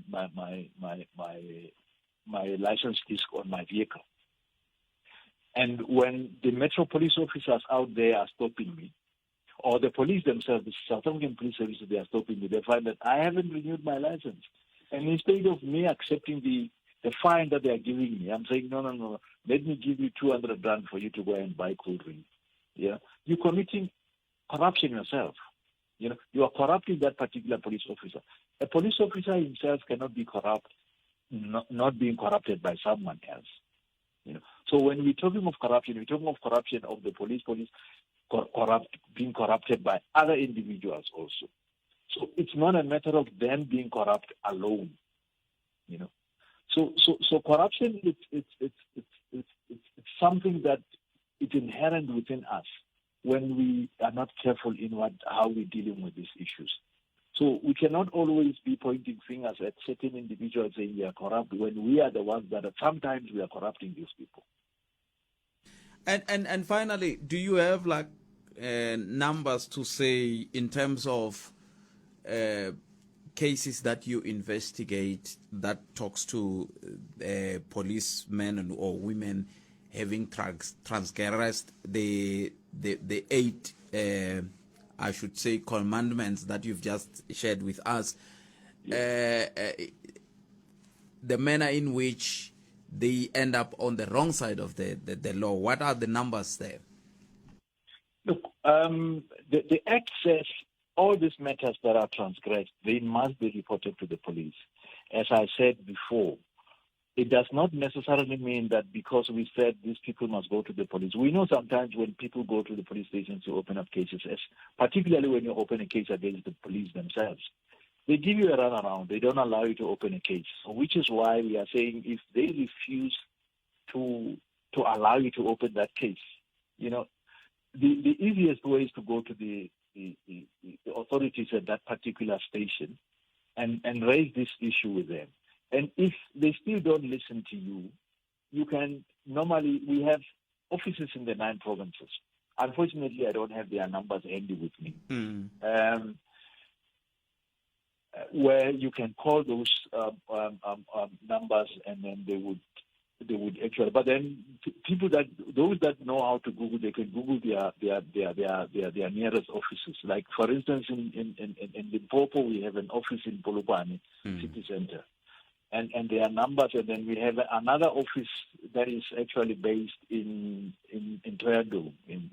license disc on my vehicle, and when the Metro Police officers out there are stopping me, or the police themselves, the South African Police Service, they are stopping me, they find that I haven't renewed my license, and instead of me accepting the fine that they are giving me, I'm saying no, let me give you 200 rand for you to go and buy cool drink. Yeah, you're committing corruption yourself. You are corrupting that particular police officer. A police officer himself cannot be corrupt, not being corrupted by someone else. So when we're talking of corruption, we're talking of corruption of the police being corrupted by other individuals also. So it's not a matter of them being corrupt alone. So corruption it's something that is inherent within us when we are not careful in how we're dealing with these issues. So we cannot always be pointing fingers at certain individuals saying they are corrupt when we are the ones that sometimes we are corrupting these people. And finally, do you have numbers to say in terms of cases that you investigate that talks to policemen or women having transgressed the 8 I should say commandments that you've just shared with us, the manner in which they end up on the wrong side of the law? What are the numbers there? Look, the Act says all these matters that are transgressed, they must be reported to the police. As I said before, it does not necessarily mean that because we said these people must go to the police. We know sometimes when people go to the police stations to open up cases, particularly when you open a case against the police themselves, they give you a runaround. They don't allow you to open a case, which is why we are saying if they refuse to allow you to open that case, the easiest way is to go to the authorities at that particular station and raise this issue with them. And if they still don't listen to you, you can normally, we have offices in the 9 provinces. Unfortunately, I don't have their numbers handy with me. Where you can call those numbers, and then they would actually. But then those that know how to Google, they can Google their nearest offices. Like for instance, in Limpopo, we have an office in Polokwane City Center, and there are numbers. And then we have another office that is actually based in Toyado, in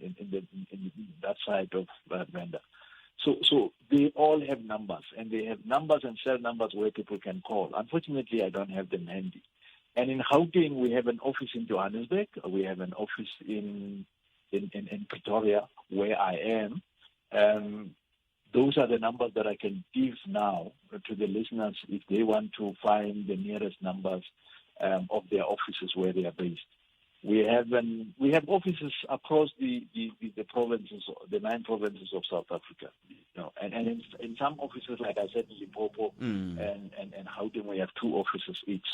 that side of Venda. So they all have numbers, and they have numbers and cell numbers where people can call. Unfortunately, I don't have them handy. And in Gauteng, we have an office in Johannesburg. We have an office in Pretoria, where I am. Those are the numbers that I can give now to the listeners if they want to find the nearest numbers of their offices where they are based. We have offices across the provinces, the 9 provinces of South Africa. And in some offices, like I said, in Limpopo and Gauteng, we have 2 offices each.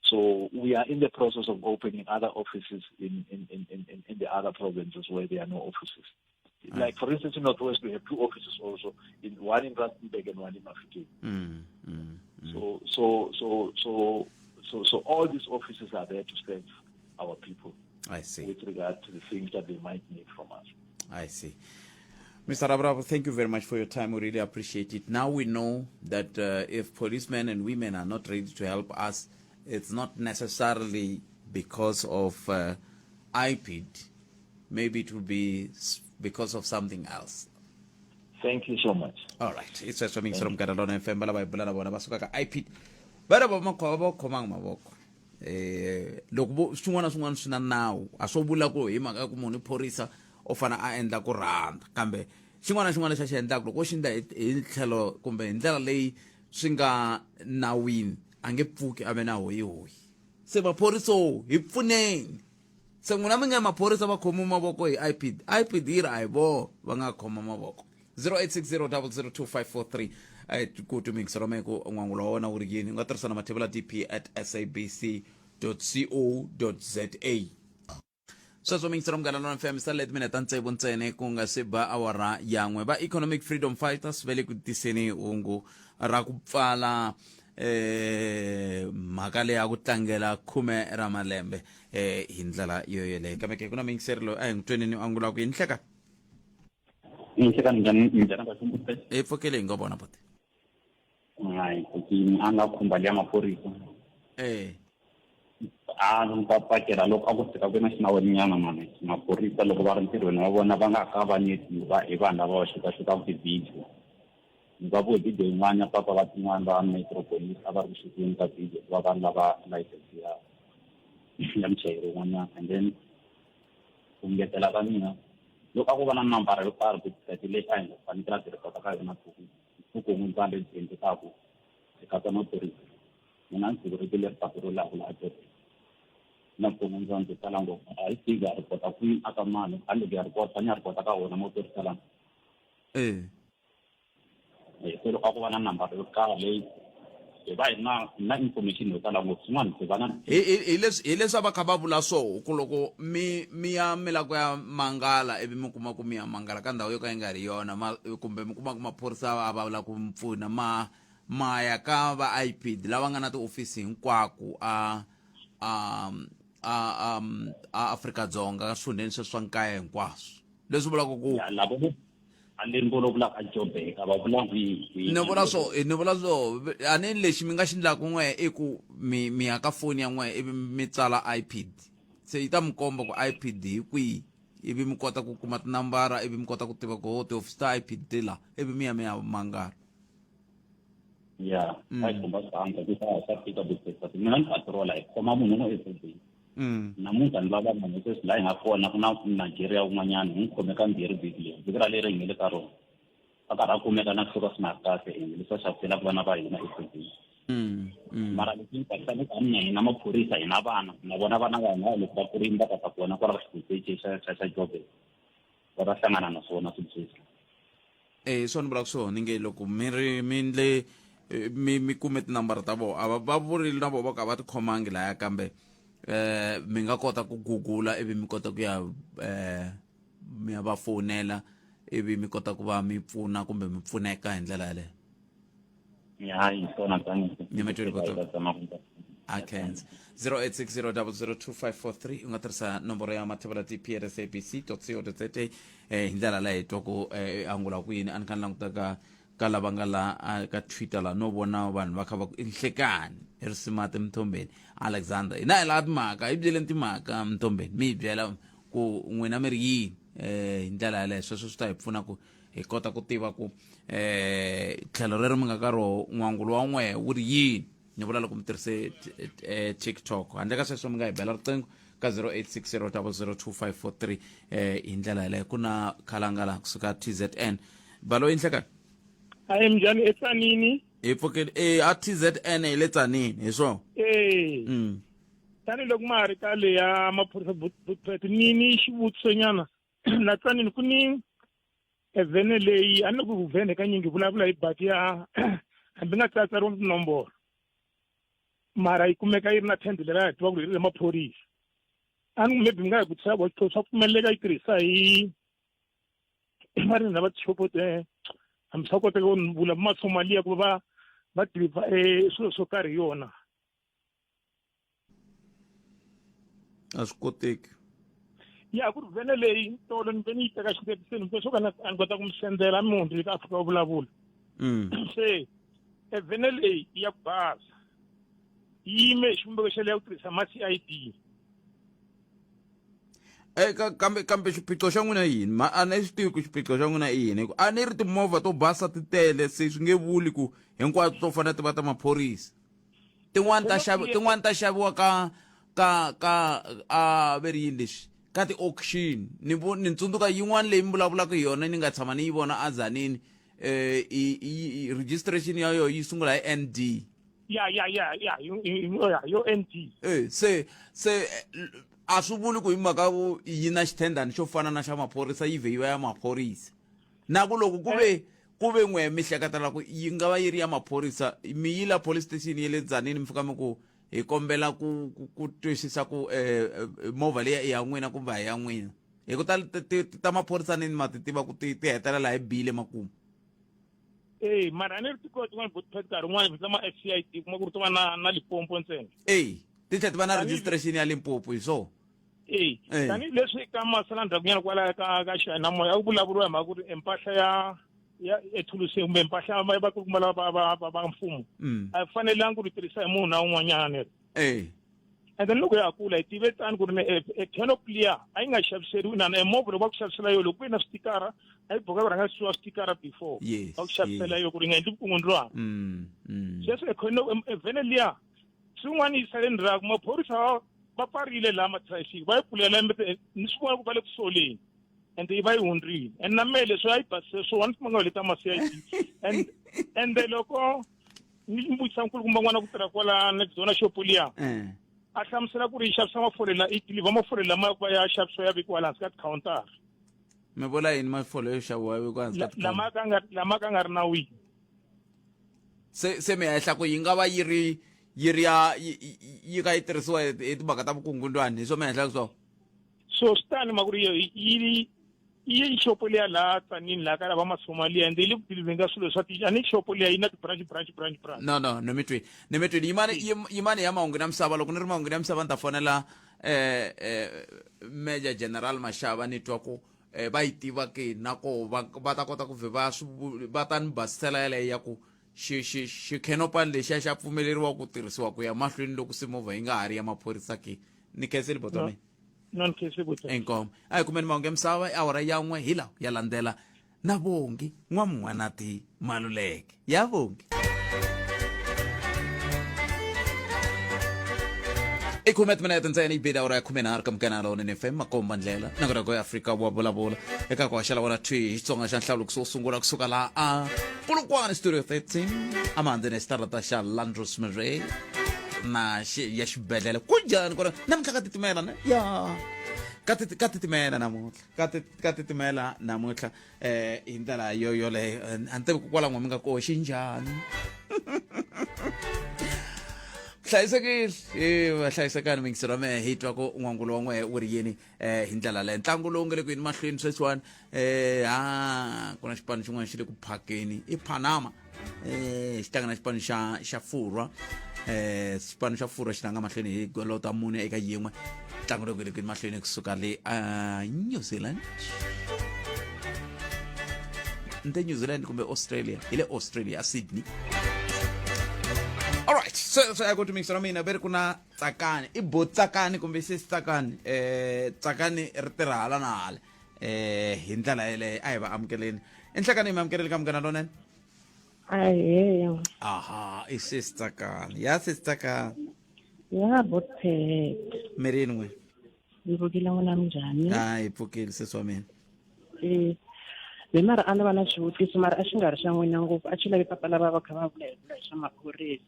So we are in the process of opening other offices in the other provinces where there are no offices. Like for instance, in Northwest, we have 2 offices also, one in Rustenburg and one in Mafeking. So all these offices are there to serve our people. I see. With regard to the things that they might need from us. I see. Mr. Abraham, thank you very much for your time. We really appreciate it. Now we know that if policemen and women are not ready to help us, it's not necessarily because of IPID. Maybe it will be because of something else. Thank you so much. All right. It's just something from Catalona FM. IPID. Baraba makhova khomang mavoko. Loko swin'wana swi na nawu a swo vula ku hi mhaka ku munhu phorisa o fana a endla ku rhandza kambe xin'wana xa xi endlaka loko xi endla hi tlhelo kumbe hi ndlela leyi swi nga nawini a nge pfuki a ve na hoyihoyi se maphorisa hi pfuneni se n'wina mi nga maphorisa va khomi mavoko hi IPID yi ri a hi vo va nga khoma mavoko 0860002543 ku tumikisa romeko n'wangulo wa wona wu ri yini u nga tirhisana mathebula dp@sabc.co.za sweswo mingisa romugala lona fm sa let minute ntsevu ntsene ku nga se ba awara yan'we va economic freedom fighters va le ku tiseni hungu ra ku pfala mhaka leyi ya ku tlangela 10 ra malembe hi ndlela yoyeleyo kambe ke ku na mingiseri loyi a hi n'wi twenini u angula ku yini hleka e pfokele hi nga vona bote hayi kuti anga khumba ya maphorisa ni papakela loko a ku fika ku na xinawenyana mani maphorisa loko va ri ntirhweni wa vona va nga kavanyetiwa hi vanhu lava va xutaxutaka ti-video ni va ku hi video yin'wana papa va tin'wana va metropolis a va ri ku xuteni ka video va vanhu lava license ya muchayeri wun'wanyana and then ku ngetela ka mina loko a ku va na nambara yo karhi ku leyi a hi nga fanekele a tirhisa ka yona kun'we ntswalo lebyi endlekaka eka ta maphorisa mina ndzi ri patu ro lawula atirhi na kun'we ndzi tala ngopfu a hi fika a ripota kwini aka mani kambe ya ripota ni ya ripota ka wona maphorisa lama se loko a ku va na nambara yo karhi leyi hi va hi na information yo tala ngopfu swin'wana hi va na hi leswi va kha va vula swo ku loko mi ya mi la ku ya mangala ivi mi kuma ku mi ya mangala ka ndhawu yo ka yi nga ri yona kumbe mi kuma ku maphorisa a va vula ku mpfuna maya ka va IPID lava nga na tiofisi hinkwako a Afrika-Dzonga swinene sweswi swa nkaya hinkwaswo leswi vulaka ku ni vula swo a ni lexi mi nga xi endlaka n'we i ku mi ya ka foni ya n'we ivi mi tsala IPID se yi ta mi komba ku IPID hi kwihi ivi mi kota ku kuma tinambara ivi mi kota ku tiva ku tihofisi ta IPID ti la ivi mi ya mangala a yi komba swanga ku sa fika business mina ni patrola hi khoma munhu n'we efodini namuntlha ni lava munhu sweswi laha hi nga kona ku na Nigeria wun'wanyana hi n'wi khome ka mbirhi vhiki leyi vhiki ra leri hi nge le ka rona a karhi a kumeka na kusuka swi nga ri kahle leswi va xaviselaka vana va hina efodini mara leswi ni tsakisaka tani na hina maphorisa hi na vana na vona vana va hina loko va kurini va kota ku vona kwala ka xitichi xa jobe va ta hlangana na swona swilo sweswi swona ni vulaka swona ni nge loko mi kume tinambara ta vona a va vurile na vona va ka va ti khomangi laya kambe mi nga kota ku google ivi mi kota ku ya mi ya va fonela ivi mi kota ku va mi pfuna kumbe mi pfuneka hi ndlela yaleyo. ya hi swona tani Nyametweni akhenza 0860002543 u nga tirhisa nomboro ya mathevela tprsabc.co.za hi ndlela leyi twa ku angula ku yini a ni kha ni languta ka lava nga la ka Twitter la no vona vanhu va kha va ku inhlekani hi risimati Mthombeni Alexander hina hi laha timhaka hi byeleni timhaka Mthombeni mi hi byela ku n'wina mi ri yini hi ndlela yaleyo sweswo swi ta hi pfuna ku hi kota ku tiva ku tlhelo rero mi nga ka roho n'wangulo wa n'we wu ri yini ni vula loko mi tirhise TikTok handle ka sweswo mi nga hi bela riqingho ka 0860002543 hi ndlela yaleyo ku na khalangala kusuka TZN balo inhlekani hayi mjani etsanini hi pfukeli a TZN hi le tsanini hi swona tani loko ma ri ka le ya maphorisa butpet ni xivutiso nyana la tsanini ku ni evhene leyi a ni ku vhene ka nyingi vulavula hi bati ya hambi nga tsatsariwa tinomboro mara yi kumeka yi ri na tende leri ya tiva ku ri le maphorisa a ni maybe mi nga hi vutisa swa pfumeleka yi tirhisa hi marini na va tishopo hambi swa koteka ku ni vula masomaliya ku va deliver swilo swo karhi yona a swi koteki ya ku ri vhene leyi tolo ni ve ni yi teka xitepiseni mpe swo ka a ni kota ku mi sendela mi hundzi ka Afrika Wa Vulavula se evhene leyi ya ku basa yi yime xivumbeko xa leyi ya ku tirhisa ma-CID kambe xiphiqo xa n'wina yini a ni swi tivi ku xiphiqo xa n'wina i yini a ni ri timovha to basa ti tele se swi nge vuli ku hinkwato to fanele ti va ta maphorisa tin'wani ta xaviwa ka a veri yini leswi ka ti-auction ni tsundzuka yin'wana leyi mi vulavulaka hi yona ni nga tshama ni yi vona a Tzaneen registration ya yo yi sungula hi ND yo ND se a swi vuli ku hi mhaka yi na xithendani xo fana na xa maphorisa yi vhe yi va ya maphorisa na ku loko ku ve n'we mi hleketela ku yi nga va yi ri ya maphorisa mi yi la police station ya le Tzaneen mi fika mi ku hi kombela ku twisisa ku movha leyi ya n'wina kumbe a ya n'wina hi ku ta maphorisa ni ma ti tiva ku ti hetelela hi bile makumu mara a ni ri tiko tin'wana botpet nkarhi wun'wana vita ma-FCID kuma ku ri to va na Limpopo ntsena ti tlhela ti va na registration ya Limpopo hi swona tanihileswi ka masala ndzhaku nyana kwalaya ka Xana moya a ku vulavuriwa hi mhaka ku ri empahla ya ethulusi kumbe mpahla va ku kuma va mfumo a yi fanelangi ku ri tirhisa hi munhu na un'wanyana and then loko ya kula hi tive tani ku ri canoplia a yi nga xaviseriwi movha loko va ku xavisela yo loko ku ri na switikara a yi boka ku rhanga siwa switikara before va ku xavisela yo ku ri nga endli vukungundwani sweswo evhene liya swin'wana yi sale ndzhaku maphorisa va pfarile laha matrafiki va yi pfulela ni swi vona ku va le ku soleni and yi va yi hundrini and na mehe leswi a yi basise swona swi manga leta ma-CID and loko ni vutisa nkulukumba n'wana ku tirha kwala next zona xopo liya a hlamusela ku ri yi xavisa mafolela i deliver mafolela lama va ya xavisiwa ya vekiwa lahansi ka tikhawuntara mi vula yini mafole yo xaviwa ya vekiwa hansi ka lama ka nga ri na wini se mi hehla ku yi nga va yi ri yi ka yi tirhisiwa hi timhaka ta vukungundwani hi swo mi hehla ku swona so swi tani ma ku ri yi xopo liya laha Tzaneen laha ka lava masomaliya ende yi le ku delivenga swilo swa a ni xopo liya yi na ti-branch no ni mi twini yimani ya mahungu na misava loko ni ri mahungu na misava ni ta fonela Major General Mashava ni twa ku va yi tiva ke nako va ta kota ku vhe va ta ni basisela yaleyo ya ku xikhenopani lexiya xa pfumeleriwa ku tirhisiwa ku ya mahlweni loko se movha yi nga ha ri ya maphorisa ke ni khenseli botome enkomo a hi kumeni mahungu ya misava awara ya n'we hi lawa ya landzela na vongi n'wamun'wanati Maluleke ya vongi i 10 minute ntsena yi bida awara ya 13 ka mkanalo ni FM makomba ndlela na kona go Afrika Wa Vulavula eka ku haxela wona twi Xitsonga xa nhlalu ku sungula kusuka la a Polokwane studio 13 amandze ne starata xa Landros Murray na ya xibedhlele ku njhani kona namuntlha ka titimela na ya ka titimela namuntlha ka titimela namuntlha hi ndlela yoleyo a ni tivi ku kwala n'we mi nga koho xinjhani hlayisekile va hlayisekani mingisero me hi twa ku n'wangulo wa n'we u ri yini hi ndlela leyo ntlangu lowu nga le ku yini mahlweni sweswiwani ku na xipano xin'wana xi le ku phakeni i Panama xi tlanga na xipano xa Furwa xipano xa Furwa xi tlanga mahlweni hi golo ta mune eka yin'we ntlangu lowu nga le ku yini mahlweni kusuka le New Zealand nte New Zealand kumbe Australia hi le Australia Sydney. All right, so I go to mix mina beri kuna tsakani I bo tsakani kumbe se tsakani tsakani ri tirha hala na hala hi ndlela yeleyo a hi va amukeleni enhlekani mi amukeleli ka mugana lonene aha I se tsakani ya se tsakani ya bothe merini n'we ngivukile n'wina minjhani hi pfukile sesi wa mina le mara a ni va na xivutiso mara a xi nga ri xa n'wina ngopfu a xi lavi papa lava va kha va vula hi swa maphorisa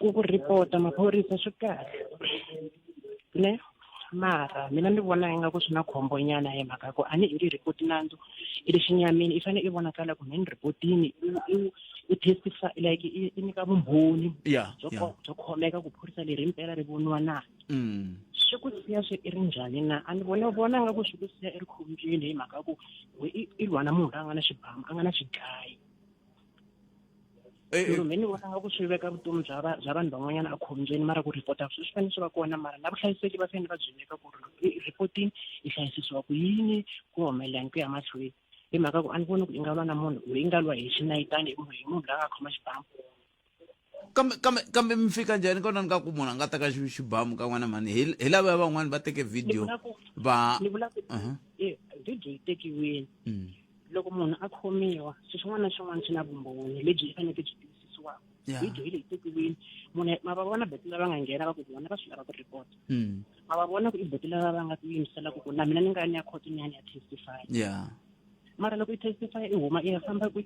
ku ripota maphorisa swi kahle ne mara mina ni vona ingaku swi na khombo nyana hi mhaka ku a ni nge ripoti nandzu I le xinyamini I fane I vonakala ku ni ripotini I testify like I nyika vumbhoni byo khomeka ku phorisa leri impela ri voniwa na swi ku siya swi I ri njhani na a ni vona nga ku swi ku siya I ri khombyeni hi mhaka ku I lwa na munhu a nga na xibamu a nga na xidlayi mina ni vona nga ku swi veka vutomi bya vanhu van'wanyana a khombyeni mara ku ripota swi fanele swi va kona mara na vuhlayiseki va fanele va byi veka ku ri ripotini I hlayisisiwa ku yini ku humelela ku ya mahlweni hi mhaka ku a ni voni ku I nga lwa na munhu loyi nga lwa hi xinayitani hi munhu la nga khoma xibamu kambe mi fika njhani kona ni ka ku munhu a nga teka xibamu ka n'wana mani hi lava van'wani va teke video va video yi tekiwini loko munhu a khomiwa xin'wana na xin'wana xi na vumbhoni lebyi I faneke byi tiyisisiwaka video yi leyi tekiwini munhu ma va vona beti lava nga nghena va ku vona va swi lava ku report ma va vona ku I beti lava va nga ku yimisela ku na mina ni nga ni ya court ni ya testify mara loko I testify I huma I ya famba ku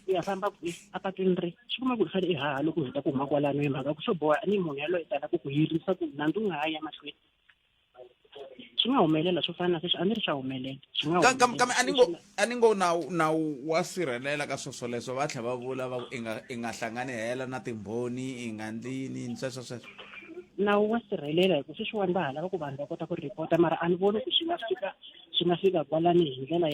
ya famba apatwini ri swi kuma ku ri fane I haha loko hi ta ku huma kwalano hi mhaka ku swo boha ni munhu yaloye tala ku hirisa ku nandzu nga ha ya mahlweni swi nga humelela swo fana na sweswi a ni ri swa humelela kambe a ni ngo nawu wa sirhelela ka sweswo va tlhela va vula va ku I nga hlangani hela na timbhoni I nga ndlini sweswo nawu wa sirhelela hi ku sweswiwani va hala va ku vanhu va kota ku ripota mara a ni voni ku swi nga fika kwalani hi ndlela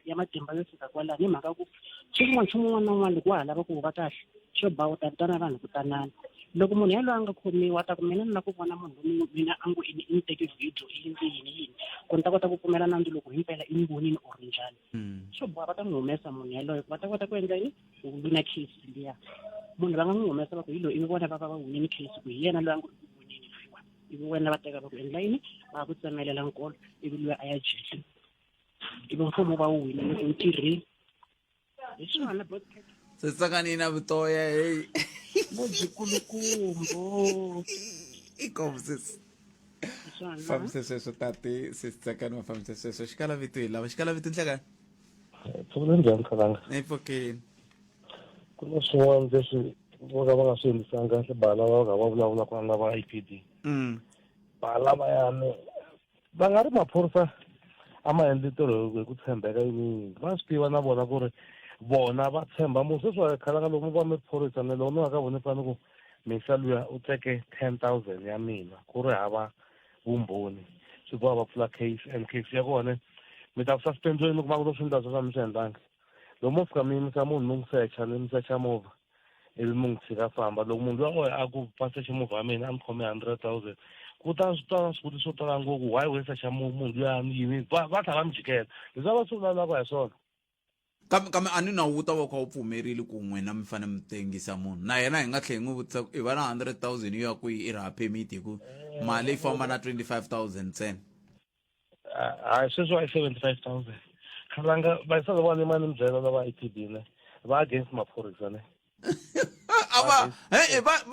ya matimba yo fika kwalani hi mhaka ku xin'wana na un'wana loko wa hala va ku va kahle xo ba u ta vitana vanhu ku tanana loko munhu yaloye a nga khomiwa ta ku mina ni na ku vona munhu mina a ngo I ni teke video I endle yini ku ni ta kota ku pfumela nandzu loko himpela I ni vonini or njhani swo boha va ta n'wi humesa munhu yaloye va ta kota ku endla yini ku wina case liya munhu va nga n'wi humesa va ku hi loyi I vona va winini case ku hi yena loyi a ngo I vonini ivi wena va teka va ku endla yini va ku tsemelela nkolo ivi loyi a ya jele ivi mfumo va wu winile entirhweni hi swona se tsakanini na vutoya hey mojikulukumbo ikomsisi fambise sweswo tati se tsakani va fambise sweswo xikala vito hi lava xikala vito nhlekani pfuna njhani khalanga pfukini ku na swin'wana leswi vo ka va nga swi endlisanga kahle bala va nga va vulavula ku na va IPID bala layani va nga ri maphorisa a ma endli ntirho hi ku tshembeka yini va swi tiva na vona ku ri vona va tshemba munhu sweswi khalanga loko mi va mi phorisa ni loko ni nga ka voni fane ku misa luya u teke 10,000 ya mina ku ri hava vumbhoni swi boha va pfula case and case ya kona mi ta suspendiweni loko va ku lo swi ndla swo ka mi swi endlangi loko mo fika mi yimisa munhu mi n'wi secha movha ivi mi n'wi tshika famba loko munhu loyi a ku paseche movha ya mina a mi khome 100,000 ku ta swi tala swivutiso swo tala ngopfu why we secha munhu luya ni yini va tlhela va mi jikela leswi va swi vulavulaka hi swona kambe a ni nawu wu ta va kha wu pfumerile ku n'wina mi fanele mi tengisa munhu na yena hi nga tlhela hi n'wi vutisa I va na 100,000 yo ya kwihi I ri ha permit hi ku mali yi famba na 25,000 ntsena hayi sweswo I 75,000 khalanga vayisala vani mani mi byela lava IPID ne va against maphorisa ne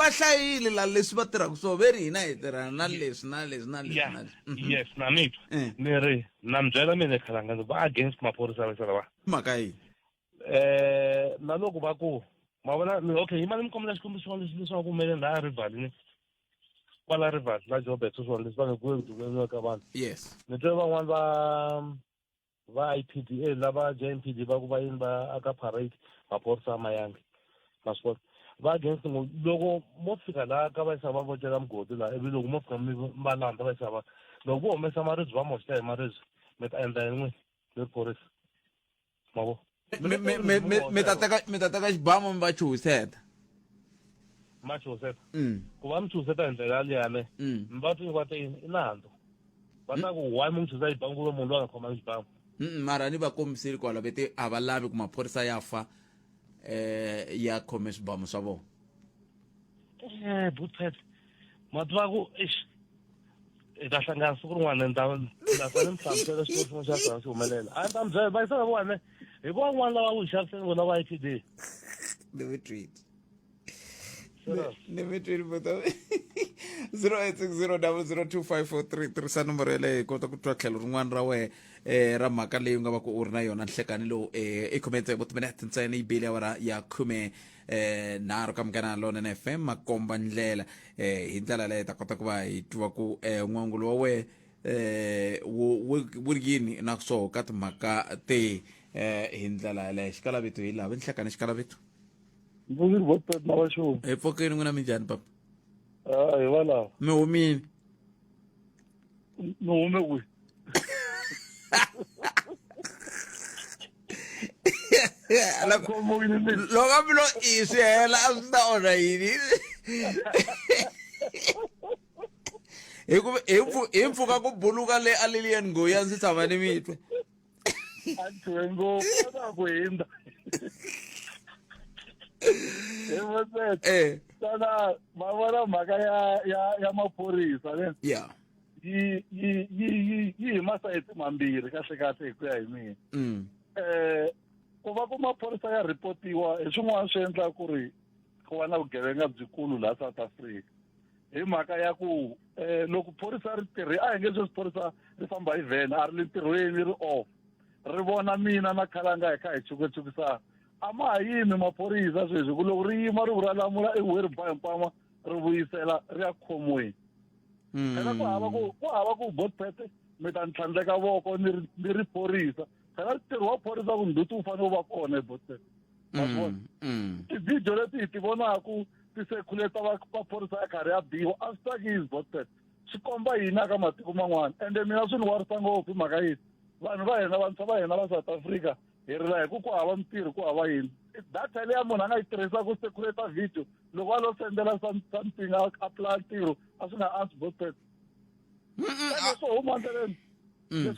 va hlayile la leswi va tirhaka swona ve ri hina hi tirhana na leswi na yes na ni ri na mi byela mina khalanga va against maphorisa vayisala va mhaka yini na loko va ku ma vona okay yimani mi kombela xikombiso swin'wana leswi va ku humeleli laha rivalini kwala rival la Joburg swin'wana leswi va nga ku evutukweni ka vanhu yes ni twe van'wana va IPID lava JMPD va ku va yini va aka parade maphorisa a mayangi masipona va against loko mo fika la ka va yisa va votela mugodi la ivi loko mo fika va landa va yisa va loko vo humesa maribye va moxita hi maribye mi ta endla yin'we le phorisa mavo mi ta teka xibamu mi va chuhiseta ma chuhiseta ku va mi chuhiseta hi ndlela yaliyane mi va twi va te i nandzu va ta ku why mi n'wi chuhisa xibamu ku ve munhu loyi a nga khomangi xibamu mara ni va kombisile kwala vete a va lavi ku maphorisa ya fa ya khome swibamu swa vona butpet mativa ku i ta hlangana siku rin'wana ndasani mi hlamusela xilo xin'we xa xi humelela a ni ta mi byela va yisaka vona hi van'wana lava ku hi xaviseni vona va IPD Never treat but 0860002543 tirhisa nomboro yeleyo hi kota ku twa tlhelo rin'wana ra wehe ra mhaka leyi u nga va ku u ri na yona nhlekani lowu i khomente vo timinete ntsena yi bile awara ya 13 ka Munghana Lonene FM makomba ndlela hi ndlela leyi ta kota ku va hi twa ku n'wangulo wa wehe wu ri yini na so ka timhaka te hi ndlela yaleyo xikalavito hi laha nhlekani xikalavito Vugir botpet na va xo epfokeni n'wina minjhani papa hi va lawa mi humini mi hume kwihi loko mi lo i swi hela a swi ta onha yini hi mpfuka ku buluka le a lilian ngoyi a ndzi tshama ni mitwe a tshwe ngopfu a ku hinda sana ma vona mhaka ya maphorisa ne yeah yi hi masayiti mambirhi kahle kahle hi ku ya hi mina ku va ku maphorisa ya ripotiwa hi swin'wana swi endla ku ri ku va na vugevenga byikulu laha South Africa hi mhaka ya ku loko phorisa ri tirhi a hi nge sweswi phorisa ri famba hi vhene a ri le ntirhweni ri off ri vona mina na khalanga hi kha hi chukechukisana a ma ha yimi maphorisa sweswi ku loko ri yima ri ku ra lamula ehuwe ri ba himpama ri vuyisela ri ya khomiweni phela ku hava ku botpete mi ta ni tlhandleka voko ni ri phorisa phela ntirho wa phorisa ku nduti wu fanele wu va kona hi botpete masivona tivhidiyo leti hi ti vonaku tisekhuleta maphorisa ya karhi ya biwa a swi tsakisi botpete swi komba hina ka matiko man'wana ende mina swi ni warisa ngopfu hi mhaka yini vanhu va hina vantshwa va hina va South Africa hi ri la hi ku hava mintirho ku hava yini data leya munhu a nga yi tirhisa ku sekhuleta video loko a lo sendela something a apply ntirho a swi nga answi botpete leswo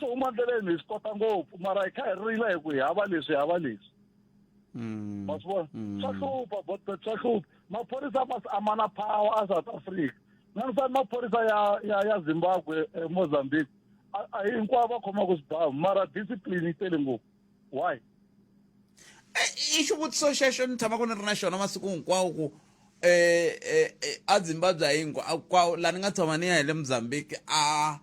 huma ndleleni hi swi kota ngopfu mara hi kha hi rila hi ku hi hava leswi ma swi vona swa hlupha botpete swa hlupha maphorisa a ma na power a South Africa na ni fani maphorisa ya Zimbabwe Mozambique a hinkwavo va khomaka swibamu mara discipline yi tele ngopfu why i xivutiso xexo ni tshama ku ni ri na xona masiku hinkwawo ku a Zimbabwe hinkwawo laha ni nga tshama ni ya hi le Mozambique a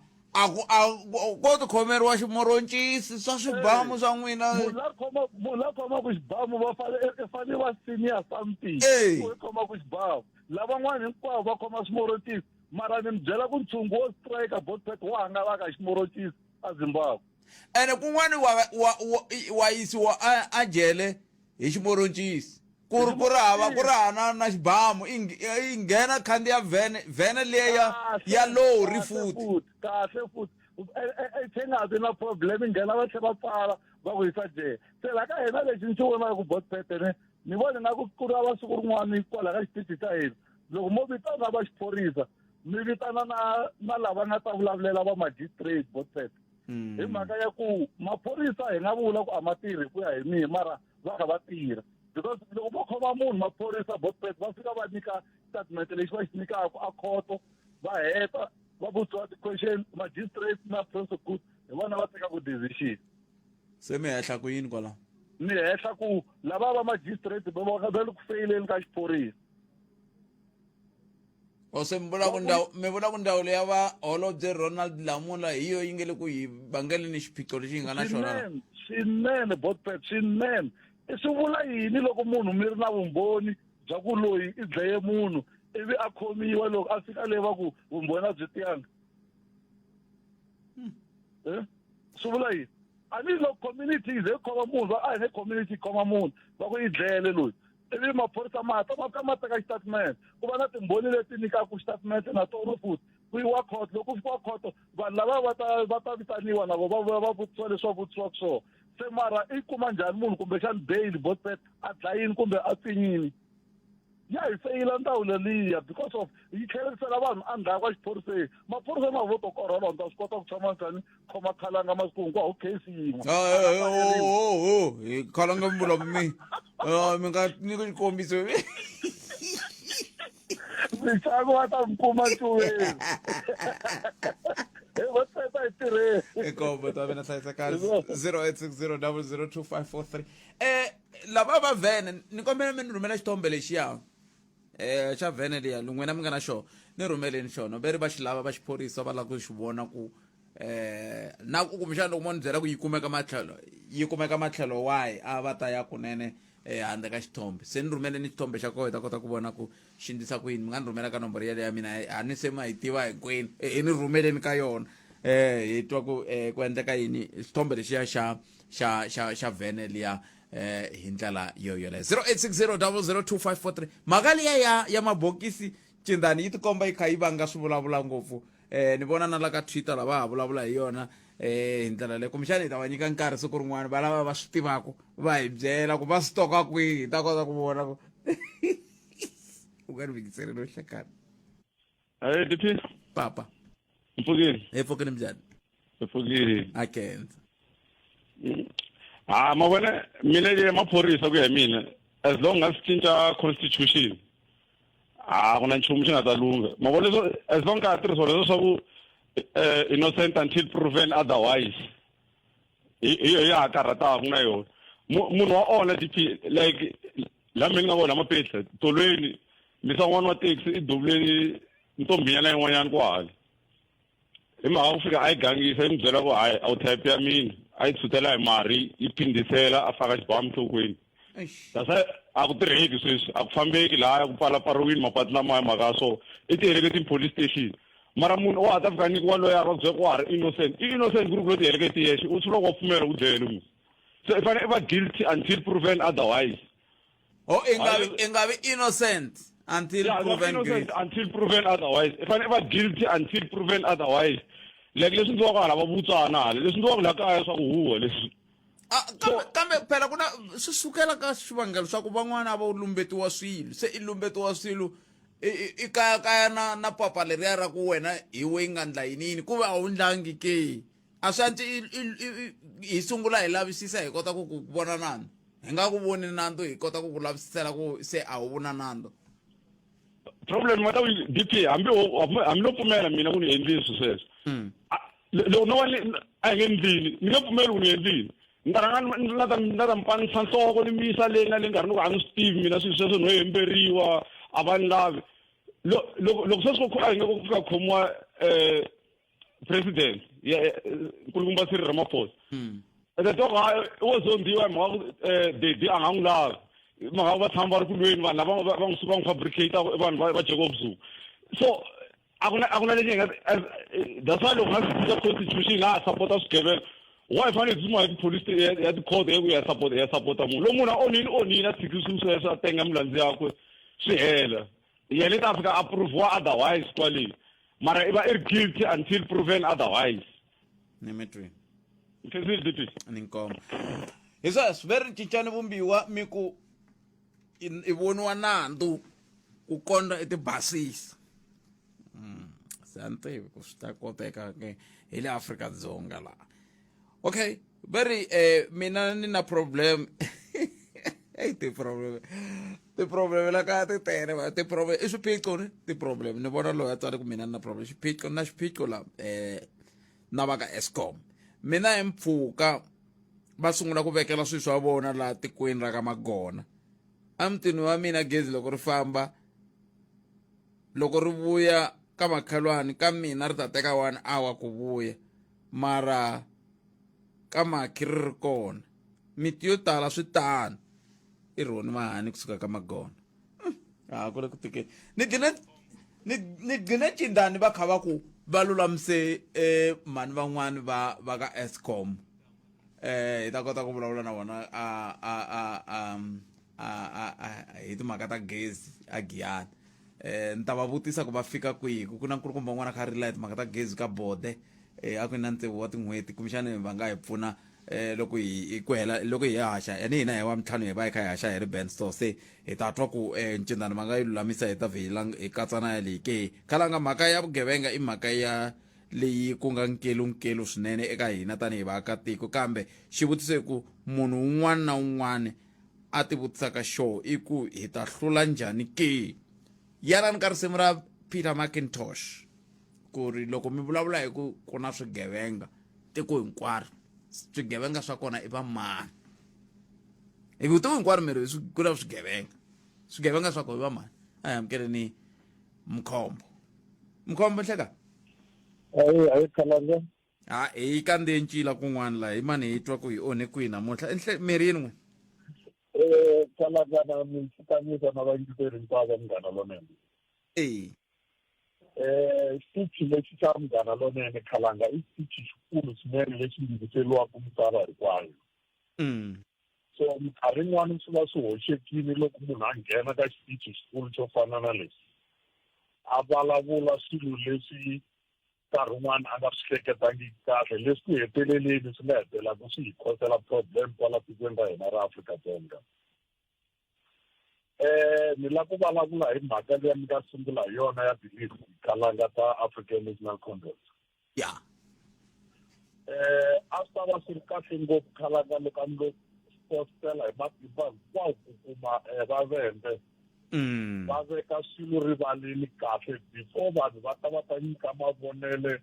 ko ti khomeriwa ximoroncisi swa swibamu swa n'wina munhu la khomaka xibamu va fanele va senior something ku khoma ku xibamu lavan'wana hinkwavo va khoma swimoroncisi mara ni mi byela ku ntshungu wo strike botpete wo hangalaka ximoroncisi a Zimbabwe ene kun'wana wa yisiwa a jele hi ximoroncisi ku ri hava na xibamu i nghena khandziya vhene leya ya lori futhi kahle futhi i nga vi na problem nghena va tlhela va pfala va ku yisa jele se la ka hina lexi ni xi vonaka ku botpete ne ni vona nga ku ri hava siku rin'wana kwala ka xitichi xa hina loko mo vitana va xiphorisa mi vitana na lava nga ta vulavulela va magistrate botpete hi mhaka ya ku maphorisa hi nga vula ku a ma tirhi ku ya hi mina mara va kha va tirha because loko va khoma munhu maphorisa botpete va fika va nyika statement lexi va xi nyikaka a khoto va heta va vutisiwa ti-question magistrate na prosecute hi vona va tekaku decision se mi hehla ku yini kwalaho ni hehla ku lava va magistrate va le ku feyileni ka xiphorisa se mi vula ku ndhawu leya va holobye Ronald Lamula hi yo yi nge le ku hi vangeleni xiphiqo lexi hi nga na xona swinene botpete swinene i swi vula yini loko munhu mi ri na vumbhoni bya ku loyi i dlaye munhu ivi a khomiwa loko a fika le va ku vumbhoni a byi tiyanga swi vula yini a ni loko community yi ze khoma munhu a hi nge community khoma munhu va ku yi dlayele loyi ivi maphorisa ma teka xitatimende ku va na timbhoni leti nyikaku xitatimende na tona futhi ku yiwa court loko ku fikiwa court vanhu lava va ta vitaniwa na vona va vutisiwa leswi va vutisiwaka swona se mara i kuma njhani munhu kumbexani bail botpet a dlayini kumbe a pfinyini ya hi feyila ndawulo liya because of yi tlherisela vanhu endzhaku ka xiphoriseni maphorisa ma vo to korhola onda swi kota ku tshama njhani khoma khalanga masiku hinkwawo case yin'we hi khalanga mbula mi nga nyiko xikombiso mitlangu va ta mi kuma cuweni va tseta hi tirheni ikombo ta vena hlayiseka 0860002543 lava va vhene ni kombela mi ni rhumela xithombe lexiya xa vhene liya n'wina mi nga na xona ni rhumeleni xona ve ri va xi lava va xiphorisa va lava ku xi vona ku na ku kumbexana loko mo ni byela ku yi kumeka matlhelo wahi a va ta ya kunene handle ka xithombe se ni rhumeleni xithombe xa koho hi ta kota ku vona ku xi ndlisa ku yini mi nga ni rhumela ka nomboro yaleyo ya mina a ni se ma hi tiva hinkwenu hi ni rhumeleni ka yona hi twa ku ku endleka yini xithombe lexiya xa vhene liya hi ndlela yoyoleyo 0860002543 mhaka liya ya mabokisi cindani yi tikomba yi kha yi vanga swi vulavula ngopfu ni vona na la ka Twitter lava ha vulavula hi yona hi ndlela leyo kumbexana hi ta va nyika nkarhi siku rin'wana va lava va swi tivaka va hi byela ku va stoka kwihi hi ta kota ku vona ku u nga ni vhikiseri no hlekana DP papa mpfukile hi pfukile njhani mpfukile a kenza ma vona mina le maphorisa ku ya hi mina as long as cinca constitution ku na nchumu xi nga ta lunga ma vona as long ka tirhisa leswo swa ku innocent until proven otherwise hi ya karataku na yona munhu wa ona DP like la mi nga vona mapetla tolweni misa n'wana wa taxi i dubuleni ntombinyana yin'wanyana ku hali hi mhaka ku fika a yi gangisa yi n'wi byela ku hayi a wu type ya mina a yi tshutela hi mari yi phindisela a faka xibamu nhlokweni kasi a ku tirheki sweswi a ku fambeki lahaya ku pfalapfariwini mapatu lamaya mhaka so i ti heleketi police station mara munhu wa ha ta fika nyikiwa loya va byela ku wa ha ri innocent i innocent ku ri ku lo ti heleketi yexe u swi loko wa pfumela ku dlele munhu so i fanele i va guilty until proven otherwise i nga vi innocent until proven guilty until proven otherwise i fanele i va guilty until proven otherwise like leswi ndziwaka hala va vutswana hala leswi ndziwaka la kaya swa ku huwa leswi kambe phela ku na swi sukela ka xivangelo swa ku van'wana va lumbetiwa swilo se i lumbetiwa swilo i kaya na papa leriya ra ku wena hi we nga ndla yinini ku ve a wu ndlangi ke a swi anti hi sungula hi lavisisa hi kota ku vona nandzu hi nga ku voni nandzu hi kota ku lavisisela ku se a wu vona nandzu problem mata DP hambi no pfumela mina ku ni endlile sweswo loko no a nge ndlini ni nge pfumeli ku ni endlile ni ta mpanisa nhloko ni misa leyi na le nkarhi ni ku a ni swi tivi mina swilo sweswo no hemberiwa a va ni lavi loko sweswi a hi nge ku fika khomiwa president nkulukumba Cyril Ramaphosa ete to ga wo zondiwa hi mhaka dedi a nga n'wi lavi mhaka va tshama va ri ku lweni vanhu lava va n'wi suka n'wi fabricate vanhu va jeko vuzuku so a ku na lexi that's why loko nga swi cinca constitution laha sapota swigevenga wa hi fanele tsutsuma hi tipolisi ya ti-court ya ku ya sapota munhu lo munhu a onhini a tshikisi sweswo a tenga milandzu yakwe swi hela yena ta fika approviwa otherwise kwaleni mara i va i ri guilty until proven otherwise ni mitwini nkhendzile DP ni nkombo hi sweswo ve ri cincani vumbiwa mi ku i voniwa nandzu ku kondza i tibasisi se a ni tivi ku swi ta koteka ke hi le Afrika-Dzonga laha okay very mina ni na problem hey ti-problem la kaya ti tele va ti-problem i swiphiqo ni ti-problem ni vona loyi a tswale ku mina ni na problem xiphiqo na xiphiqo la na va ka Eskom mina hi mpfhuka va sungula ku vekela swilo swa vona laha tikweni ra ka Magona a mutini wa mina gezi loko ri famba loko ri vuya ka makhelwani ka mina ri ta teka 1 hour ku vuya mara ka maki ri ri kona miti yo tala swi tano i roni mahani kusuka ka Magona ku ri ku tike ni gine cindani va kha va ku va lulamise mani van'wani va ka Eskom hi ta kota ku vulavula na vona hi timhaka ta gezi a Giyani. Ni ta va vutisa ku va fika kwihi ku na nkulukumba n'wana kha ri timhaka ta gezi ka bode a ku na ntsevu wa tin'hweti kumbexani va nga hi pfuna loko hi ku hela loko hi haxa yani hina hi wa mintlhanu hi va hi kha hi haxa hi ri band store se hi ta twa ku ncindano va nga yi lulamisa hi ta vhela hi katsana ya leyi ke khalanga mhaka ya vugevenga i mhaka ya leyi ku nga nkelu swinene eka hina tanihi vaakatiko kambe xivutiso i ku munhu un'wana na un'wana a ti vutisaka xo i ku hi ta hlula njhani ke yana ni ka risimu ra Peter McIntosh ku ri loko mi vulavula hi ku na swigevenga tiko hinkwaro swigevenga swa kona i va mani hi ku tiko hinkwaro miri ku na swigevenga swa kona i va mani a hi amukeleni mkhombo hleka Ayi khalanga. Hi kande ncila kun'wana la hi mani hi twa ku hi onhe kwihi namuntlha mirini n'we Khalanga na mintsukamisa na vayingiseri hinkwavo Munghana Lonene. Xitichi lexi xa Munghana Lonene Khalanga i xitichi xikulu swinene lexi yingiseriwaka misava hinkwayo. So minkarhi yin'wana swi va swi hoxekile loko munhu a nghena ka xitichi xikulu xo fana na lexi a vulavula swilo leswi nkarhi wun'wana a nga swi hleketangi kahle leswi ku heteleleni swi nga hetelaka swi hi khosela problem kwala tikweni ra hina ra Afrika-Dzonga. Ni la ku vulavula hi mhaka leyi mi nga sungula hi yona ya belief Khalanga ta African National Congress. A swi ta va swi ri kahle ngopfu Khalanga loko a ngo postela hi matimba hinkwawo ku kuma vavende va veka swilo rivaleni kahle before vanhu va ta va ta nyika mavonele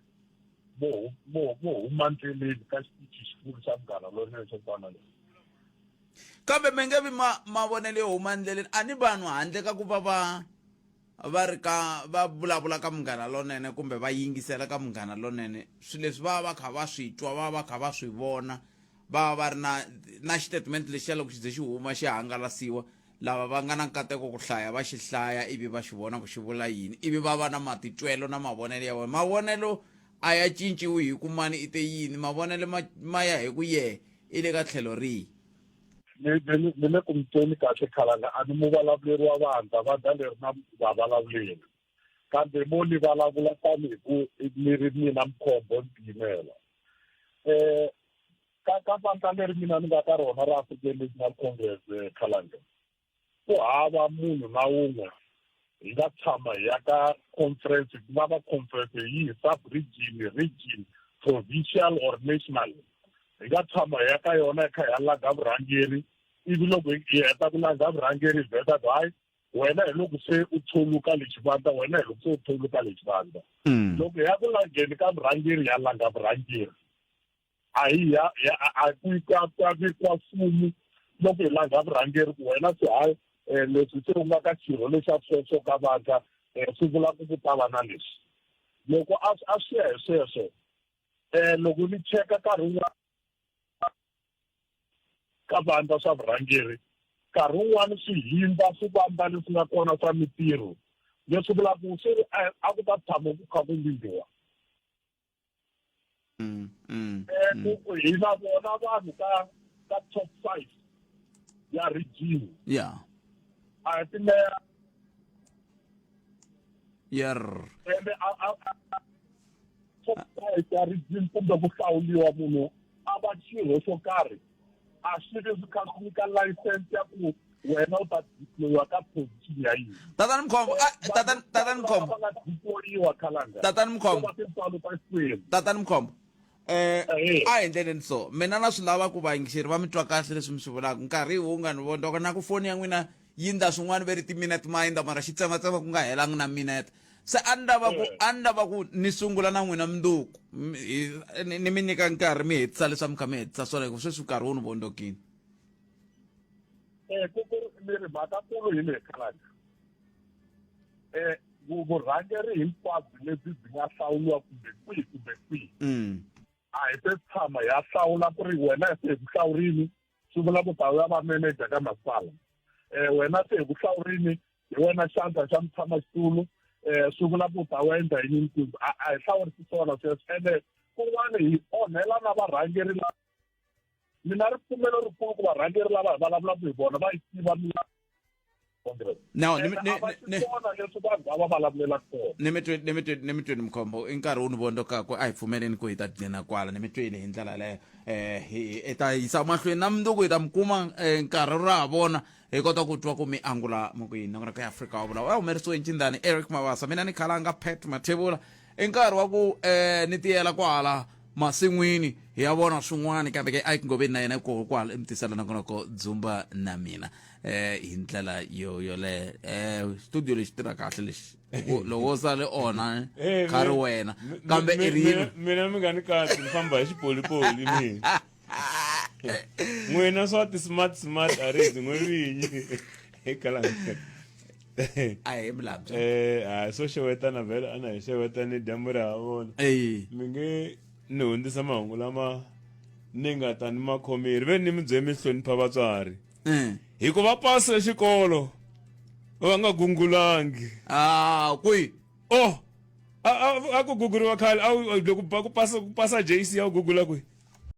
mo huma ndleleni ka xitichi xikulu xa Munghana Lonene xo fana lexi. Kambe mi nge vi mavonele yo huma ndleleni a ni vanhu handle ka ku va ri ka va vulavula ka Munghana Lonene kumbe va yingisela ka Munghana Lonene swilo leswi va kha va swi twa va kha va swi vona va ri na statement lexiya loko xi ze xi huma xi hangalasiwa lava va nga na nkateko ku hlaya va xi hlaya ivi va xi vona ku xi vula yini ivi va va na matitwelo na mavonelo ya vona mavonelo a ya cinciwi hi ku mani i te yini mavonelo ma ya hi ku ye i le ka tlhelo rihi. Ni le ku mitweni kahle Khalanga a ni muvulavuleri wa vanhu va da leri na vavulavuleli kambe mo ni vulavula tanihi ku ni ri mina Mkhombo ni tiyimela. Ka vandla leri mina ni nga ka rona ra African National Congress Khalanga ku hava munhu na wun'we hi nga tshama hi ya ka conference ku va va conference yi region provincial or national hi nga tshama hi ya ka yona hi kha hi ya laga vurhangeri ivi loko hi heta ku laga vurhangeri hi vheta ku hayi wena hi loko se u tholuka lexi vandla wena hi loko se u tholuka lexi vandla loko hi ya ku langeni ka vurhangeri hi ya langa vurhangeri a hi ya a ku ka mfumo loko hi langa vurhangeri ku wena swi hayi leswi se u nga ka xirho lexi a sweswo ka vantshwa swi vula ku ta va na leswi loko a swi ya hi sweswo loko ni cheka nkarhi wun'wana ka vandla swa vurhangeri nkarhi wun'wana swi himba swi vandla leswi nga kona swa mitirho leswi vulaka ku swi a ku ta tshama ku kha ku lindiwa hina vona vanhu ka top 5 ya region a ti meya ende top 5 ya region kumbe ku hlawuliwa munhu a va xirho xo karhi a swi leswi kha ku nyika license ya ku wena u ta deployiwa ka position ya yini. Tatani Mkhombo Tatani Mkhombo a hi ndleleni so mina na swi lava ku vayingiseri va mi twa kahle leswi mi swi vulaka nkarhi wu nga ni vona na ku foni ya n'wina yi ndla swin'wana ve ri timinete mayindla mara xi tsematsema ku nga helangi na minete se a ni lava ku ni sungula na n'wina mundzuku ni mi nyika nkarhi mi hetisa leswi mi kha mi hetisa swona hikuva sweswi nkarhi wu ni vondzokini. Ni ri mhakakulu hi le Khalanga vurhangeri hinkwabyo lebyi byi nga hlawuliwa kumbe kwihi a hi se tshama ya hlawula ku ri wena se hi ku hlawurini swi vula ku ta ya va manager ka masipala wena se hi ku hlawurini hi wena xandla xa mutshamaxitulu swi vula ku ta endla yini nkumbi a hi hlawurisi swona sweswo ende kun'wana hi onhela na varhangeri mina ri pfumelo rikulu ku varhangeri lava hi vulavulaka hi vona va yi tiva no leswi vanhu va vulavulelaka kona ni mi tweni mkhombo i nkarhi wu ni vona kako a hi pfumeleni ku hi ta dlina kwala ni mi tweni hi ndlela leyo hi ta yisa mahlweni na mundzuku hi ta mi kuma nkarhi ra vona hi kota ku twa ku mi angula mokwini nakona ka Afrika Wa Vulavula a humerisiwe hi Ncindani Eric Mavasa mina ni khalanga Pet Mathebula i nkarhi wa ku ni tiyela kwala masin'wini hi ya vona swin'wana kambe ke Ike Ngobeni na yena ko kwala imtisela nakona ko dzumba na mina hi ndlela yo le studio lexi tirha kahle lexi loko sale ona khari wena kambe mina mi nga ni kahle ni famba hi xipolipoli mina n'wina swa ti-smart a ri zi n'we vinyi ekalanga a hi milabya so xewetana vhele ana hi xewetani dyambu ri ha vona mi nge ni hundzisa mahungu lama ni nga ta ni makhomeri ve ni mi byele mi hlonipha vatswari hikuva pasa xikolo va nga gungulangi kwi a ku guguriwa khale loko ku pasa JC a wu gugula kwi